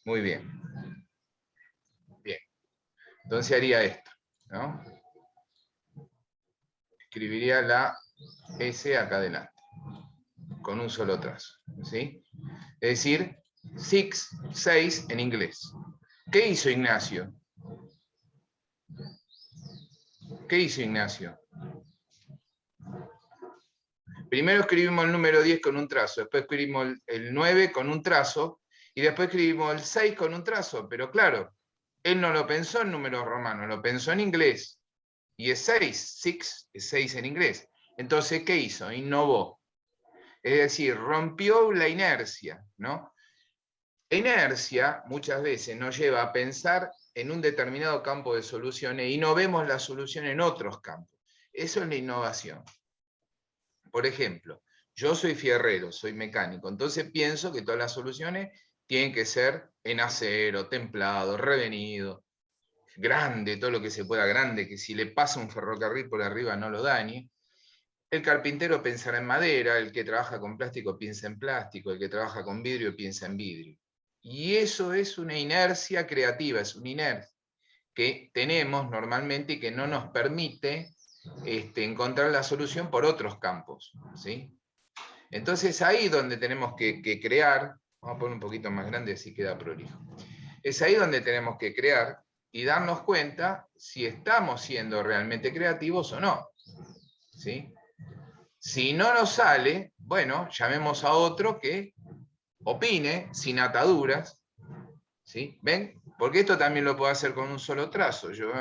Muy bien. Bien. Entonces haría esto, ¿no? Escribiría la S acá adelante, con un solo trazo, ¿sí? Es decir, 6 en inglés. ¿Qué hizo Ignacio? ¿Qué hizo Ignacio? Primero escribimos el número 10 con un trazo, después escribimos el 9 con un trazo, y después escribimos el 6 con un trazo, pero claro, él no lo pensó en números romanos, lo pensó en inglés. Y es 6 es 6 en inglés. Entonces, ¿qué hizo? Innovó. Es decir, rompió la inercia, ¿no? La inercia muchas veces nos lleva a pensar en un determinado campo de soluciones y no vemos la solución en otros campos. Eso es la innovación. Por ejemplo, yo soy fierrero, soy mecánico, entonces pienso que todas las soluciones tienen que ser en acero, templado, revenido, grande, todo lo que se pueda grande, que si le pasa un ferrocarril por arriba no lo dañe. El carpintero pensará en madera, el que trabaja con plástico piensa en plástico, el que trabaja con vidrio piensa en vidrio. Y eso es una inercia creativa, es una inercia que tenemos normalmente y que no nos permite encontrar la solución por otros campos, ¿sí? Entonces ahí donde tenemos que crear, vamos a poner un poquito más grande así queda prolijo, es ahí donde tenemos que crear y darnos cuenta si estamos siendo realmente creativos o no, ¿sí? Si no nos sale, bueno, llamemos a otro que opine sin ataduras, ¿sí? ¿Ven? Porque esto también lo puedo hacer con un solo trazo. Yo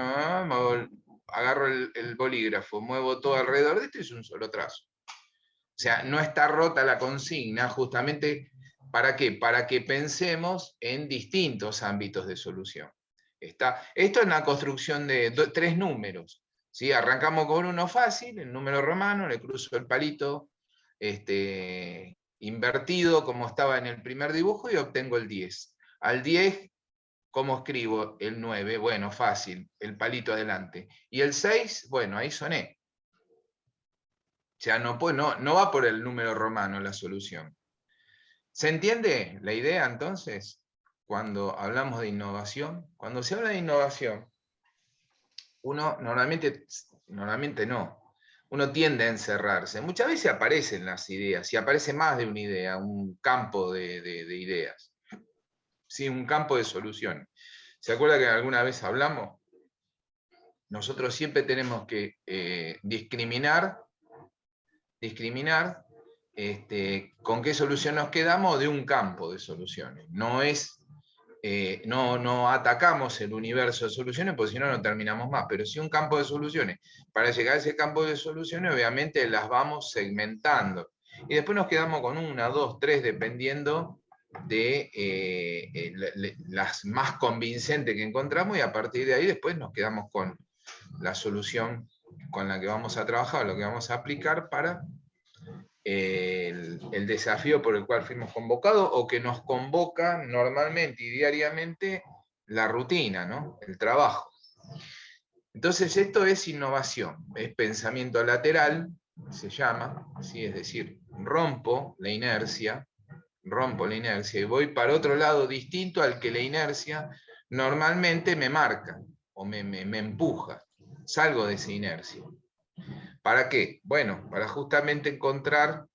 agarro el bolígrafo, muevo todo alrededor de esto y es un solo trazo. O sea, no está rota la consigna, justamente, ¿para qué? Para que pensemos en distintos ámbitos de solución. Esto es la construcción de 3 números. ¿Sí? Arrancamos con uno fácil, el número romano, le cruzo el palito invertido como estaba en el primer dibujo y obtengo el 10. Al 10, ¿cómo escribo el 9? Bueno, fácil, el palito adelante. Y el 6, bueno, ahí soné. O sea, no va por el número romano la solución. ¿Se entiende la idea entonces? Cuando hablamos de innovación. Cuando se habla de innovación, uno normalmente no. Uno tiende a encerrarse. Muchas veces aparecen las ideas, y aparece más de una idea, un campo de ideas. Sí, un campo de soluciones. ¿Se acuerda que alguna vez hablamos? Nosotros siempre tenemos que discriminar con qué solución nos quedamos de un campo de soluciones. No atacamos el universo de soluciones, porque si no, no terminamos más, pero sí un campo de soluciones. Para llegar a ese campo de soluciones, obviamente las vamos segmentando. Y después nos quedamos con 1, 2, 3, dependiendo de las más convincentes que encontramos, y a partir de ahí después nos quedamos con la solución con la que vamos a trabajar, lo que vamos a aplicar para el desafío por el cual fuimos convocados, o que nos convoca normalmente y diariamente la rutina, ¿no? El trabajo. Entonces esto es innovación, es pensamiento lateral, se llama, ¿sí? Es decir, rompo la inercia y voy para otro lado distinto al que la inercia normalmente me marca o me empuja. Salgo de esa inercia. ¿Para qué? Bueno, para justamente encontrar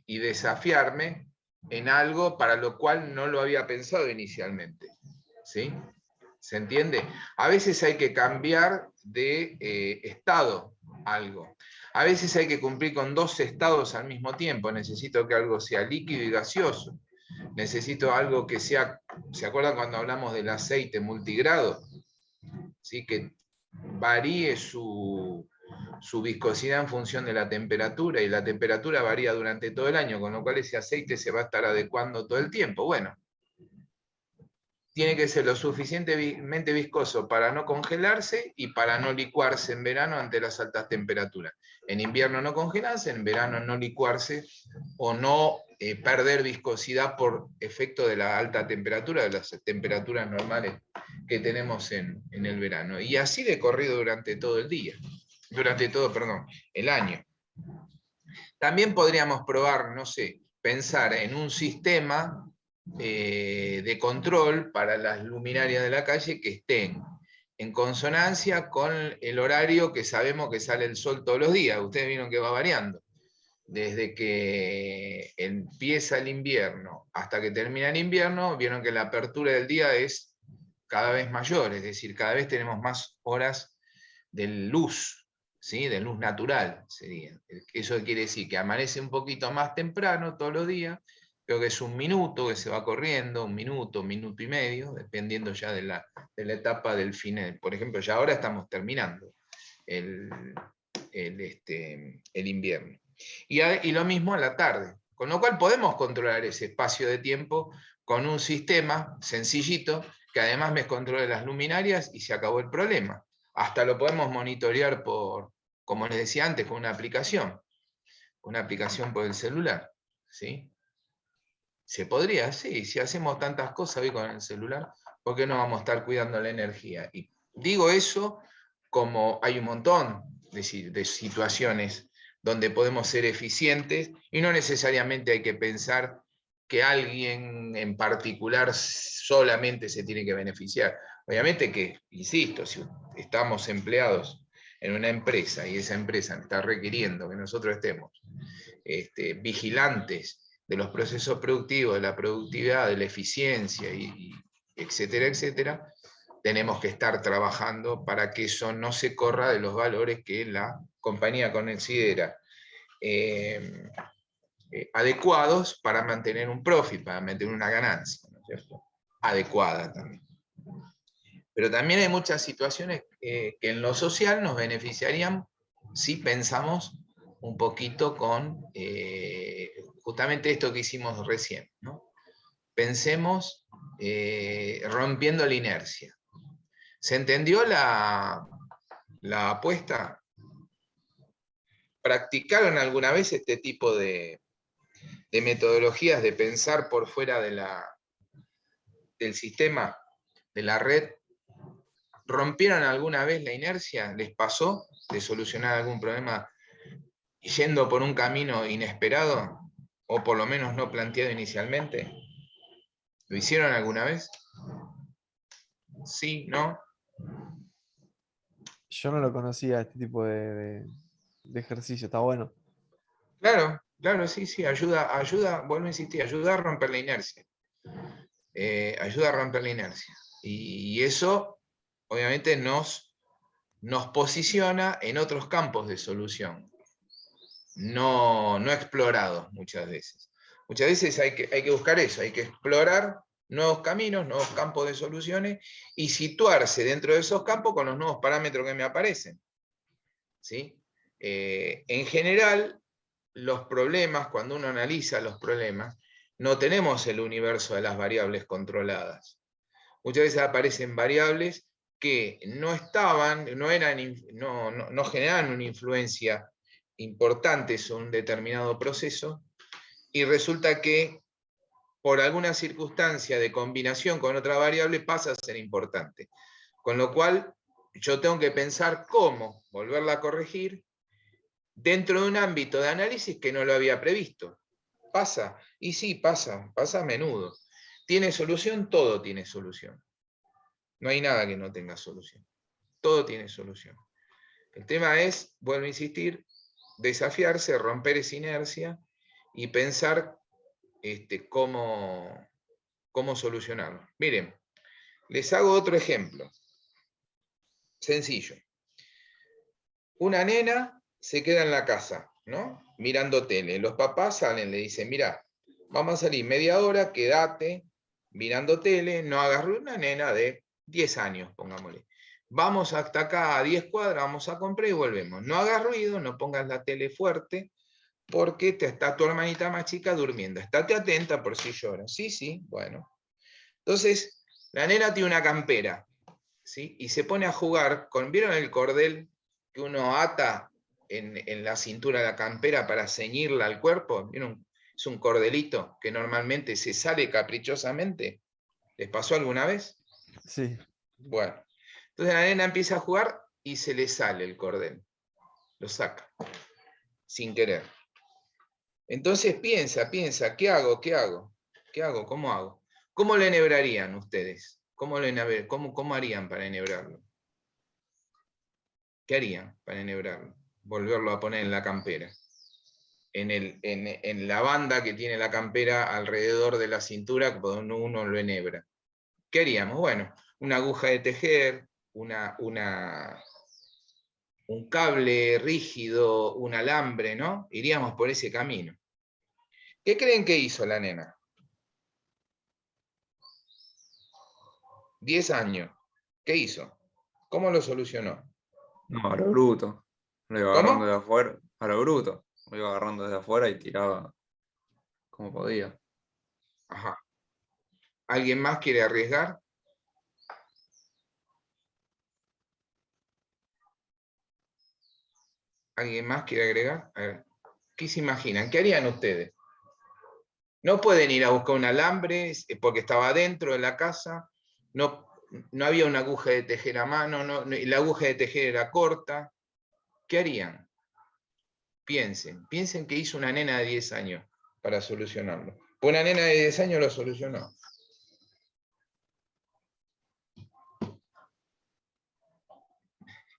y desafiarme en algo para lo cual no lo había pensado inicialmente. ¿Sí? ¿Se entiende? A veces hay que cambiar de estado algo. A veces hay que cumplir con 2 estados al mismo tiempo. Necesito que algo sea líquido y gaseoso. Necesito algo que sea, ¿se acuerdan cuando hablamos del aceite multigrado? ¿Sí? Que varíe su viscosidad en función de la temperatura, y la temperatura varía durante todo el año, con lo cual ese aceite se va a estar adecuando todo el tiempo. Bueno, tiene que ser lo suficientemente viscoso para no congelarse y para no licuarse en verano ante las altas temperaturas. En invierno no congelarse, en verano no licuarse o no perder viscosidad por efecto de la alta temperatura, de las temperaturas normales que tenemos en el verano. Y así de corrido durante todo el día, el año. También podríamos probar, no sé, pensar en un sistema de control para las luminarias de la calle que estén en consonancia con el horario que sabemos que sale el sol todos los días. Ustedes vieron que va variando. Desde que empieza el invierno hasta que termina el invierno, vieron que la apertura del día es cada vez mayor, es decir, cada vez tenemos más horas de luz, ¿sí? De luz natural sería. Eso quiere decir que amanece un poquito más temprano todos los días, creo que es 1 minuto que se va corriendo, 1 minuto, 1 minuto y medio, dependiendo ya de la etapa del final. Por ejemplo, ya ahora estamos terminando el invierno. Y lo mismo a la tarde, con lo cual podemos controlar ese espacio de tiempo con un sistema sencillito que además me controle las luminarias y se acabó el problema. Hasta lo podemos monitorear por, como les decía antes, con una aplicación por el celular, ¿sí? Se podría, sí, si hacemos tantas cosas hoy con el celular, ¿por qué no vamos a estar cuidando la energía? Y digo eso como hay un montón de situaciones donde podemos ser eficientes y no necesariamente hay que pensar que alguien en particular solamente se tiene que beneficiar. Obviamente que, insisto, si estamos empleados en una empresa y esa empresa está requiriendo que nosotros estemos vigilantes de los procesos productivos, de la productividad, de la eficiencia, y etcétera, etcétera, tenemos que estar trabajando para que eso no se corra de los valores que la compañía considera adecuados para mantener un profit, para mantener una ganancia, ¿no es cierto? Adecuada también. Pero también hay muchas situaciones que en lo social nos beneficiarían si pensamos un poquito con justamente esto que hicimos recién, ¿no? Pensemos rompiendo la inercia. ¿Se entendió la apuesta? ¿Practicaron alguna vez este tipo de metodologías de pensar por fuera del sistema, de la red? ¿Rompieron alguna vez la inercia? ¿Les pasó de solucionar algún problema yendo por un camino inesperado? ¿O por lo menos no planteado inicialmente? ¿Lo hicieron alguna vez? ¿Sí? ¿No? Yo no lo conocía, este tipo de ejercicio, está bueno. Claro, claro, sí, sí, ayuda, vuelvo a insistir, ayuda a romper la inercia. Ayuda a romper la inercia. Y eso, obviamente, nos posiciona en otros campos de solución, no explorados muchas veces. Muchas veces hay que buscar eso, hay que explorar nuevos caminos, nuevos campos de soluciones y situarse dentro de esos campos con los nuevos parámetros que me aparecen. ¿Sí? En general, los problemas, cuando uno analiza los problemas, no tenemos el universo de las variables controladas. Muchas veces aparecen variables que no generaban una influencia importante sobre un determinado proceso, y resulta que por alguna circunstancia de combinación con otra variable pasa a ser importante. Con lo cual, yo tengo que pensar cómo volverla a corregir dentro de un ámbito de análisis que no lo había previsto. ¿Pasa? Y sí, pasa a menudo. ¿Tiene solución? Todo tiene solución. No hay nada que no tenga solución. Todo tiene solución. El tema es, vuelvo a insistir, desafiarse, romper esa inercia y pensar cómo solucionarlo. Miren, les hago otro ejemplo. Sencillo. Una nena se queda en la casa, ¿no? Mirando tele. Los papás salen, le dicen, mira, vamos a salir media hora, quédate mirando tele, no hagas ruido. Una nena de 10 años, pongámosle. Vamos hasta acá a 10 cuadras, vamos a comprar y volvemos. No hagas ruido, no pongas la tele fuerte, porque está tu hermanita más chica durmiendo. Estate atenta por si llora. Sí, sí, bueno. Entonces, la nena tiene una campera, ¿sí? Y se pone a jugar con, ¿vieron el cordel que uno ata en la cintura de la campera para ceñirla al cuerpo? ¿Vieron? Es un cordelito que normalmente se sale caprichosamente. ¿Les pasó alguna vez? Sí. Bueno. Entonces la nena empieza a jugar y se le sale el cordel. Lo saca, sin querer. Entonces piensa, ¿qué hago? ¿Qué hago? ¿Qué hago? ¿Cómo hago? ¿Cómo lo enhebrarían ustedes? ¿Cómo harían para enhebrarlo? ¿Qué harían para enhebrarlo? Volverlo a poner en la campera. En la banda que tiene la campera alrededor de la cintura, cuando uno lo enhebra. ¿Qué haríamos? Bueno, una aguja de tejer, un cable rígido, un alambre, ¿no? Iríamos por ese camino. ¿Qué creen que hizo la nena? 10 años. ¿Qué hizo? ¿Cómo lo solucionó? No, a lo bruto. Lo iba ¿Cómo? agarrando de afuera. A lo bruto. Lo iba agarrando desde afuera y tiraba como podía. Ajá. ¿Alguien más quiere arriesgar? ¿Alguien más quiere agregar? A ver, ¿qué se imaginan? ¿Qué harían ustedes? No pueden ir a buscar un alambre porque estaba dentro de la casa, no había una aguja de tejer a mano, la aguja de tejer era corta. ¿Qué harían? Piensen qué hizo una nena de 10 años para solucionarlo. Una nena de 10 años lo solucionó.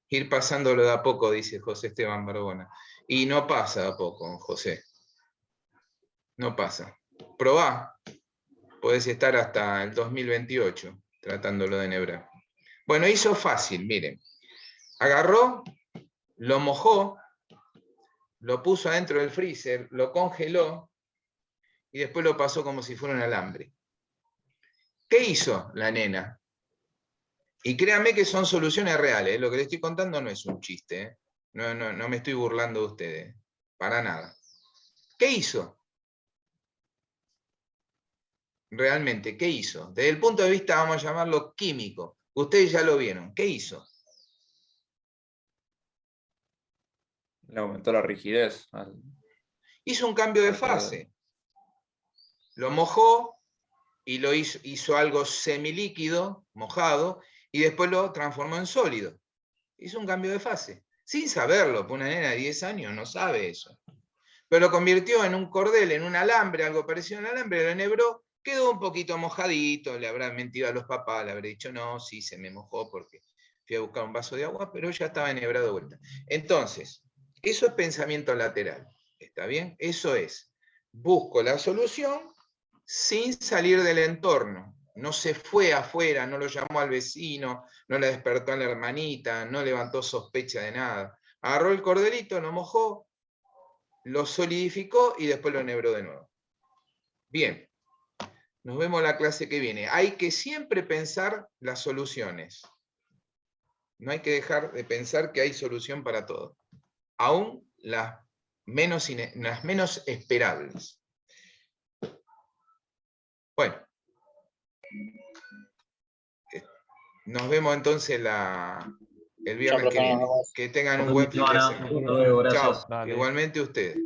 Ir pasándolo de a poco, dice José Esteban Barbona. Y no pasa de a poco, José. No pasa. Probá. Podés estar hasta el 2028 tratándolo de enhebrar. Bueno, hizo fácil, miren. Agarró, lo mojó, lo puso adentro del freezer, lo congeló y después lo pasó como si fuera un alambre. ¿Qué hizo la nena? Y créanme que son soluciones reales. Lo que les estoy contando no es un chiste. No me estoy burlando de ustedes. Para nada. ¿Qué hizo? Realmente, ¿qué hizo? Desde el punto de vista, vamos a llamarlo químico. Ustedes ya lo vieron. ¿Qué hizo? Le aumentó la rigidez. Hizo un cambio de fase. Lo mojó y lo hizo algo semilíquido, mojado, y después lo transformó en sólido. Hizo un cambio de fase. Sin saberlo, porque una nena de 10 años no sabe eso. Pero lo convirtió en un cordel, en un alambre, algo parecido a un alambre, lo enhebró, quedó un poquito mojadito, le habrá mentido a los papás, le habrá dicho, no, sí, se me mojó porque fui a buscar un vaso de agua, pero ya estaba enhebrado de vuelta. Entonces, eso es pensamiento lateral, ¿está bien? Eso es, busco la solución sin salir del entorno. No se fue afuera, no lo llamó al vecino, no le despertó a la hermanita, no levantó sospecha de nada. Agarró el cordelito, lo mojó, lo solidificó y después lo enhebró de nuevo. Bien, nos vemos la clase que viene. Hay que siempre pensar las soluciones. No hay que dejar de pensar que hay solución para todo. Aún las menos esperables. Bueno. Nos vemos entonces el viernes que viene. Que tengan un buen fin de semana. Hasta luego, gracias. Chao. Igualmente ustedes.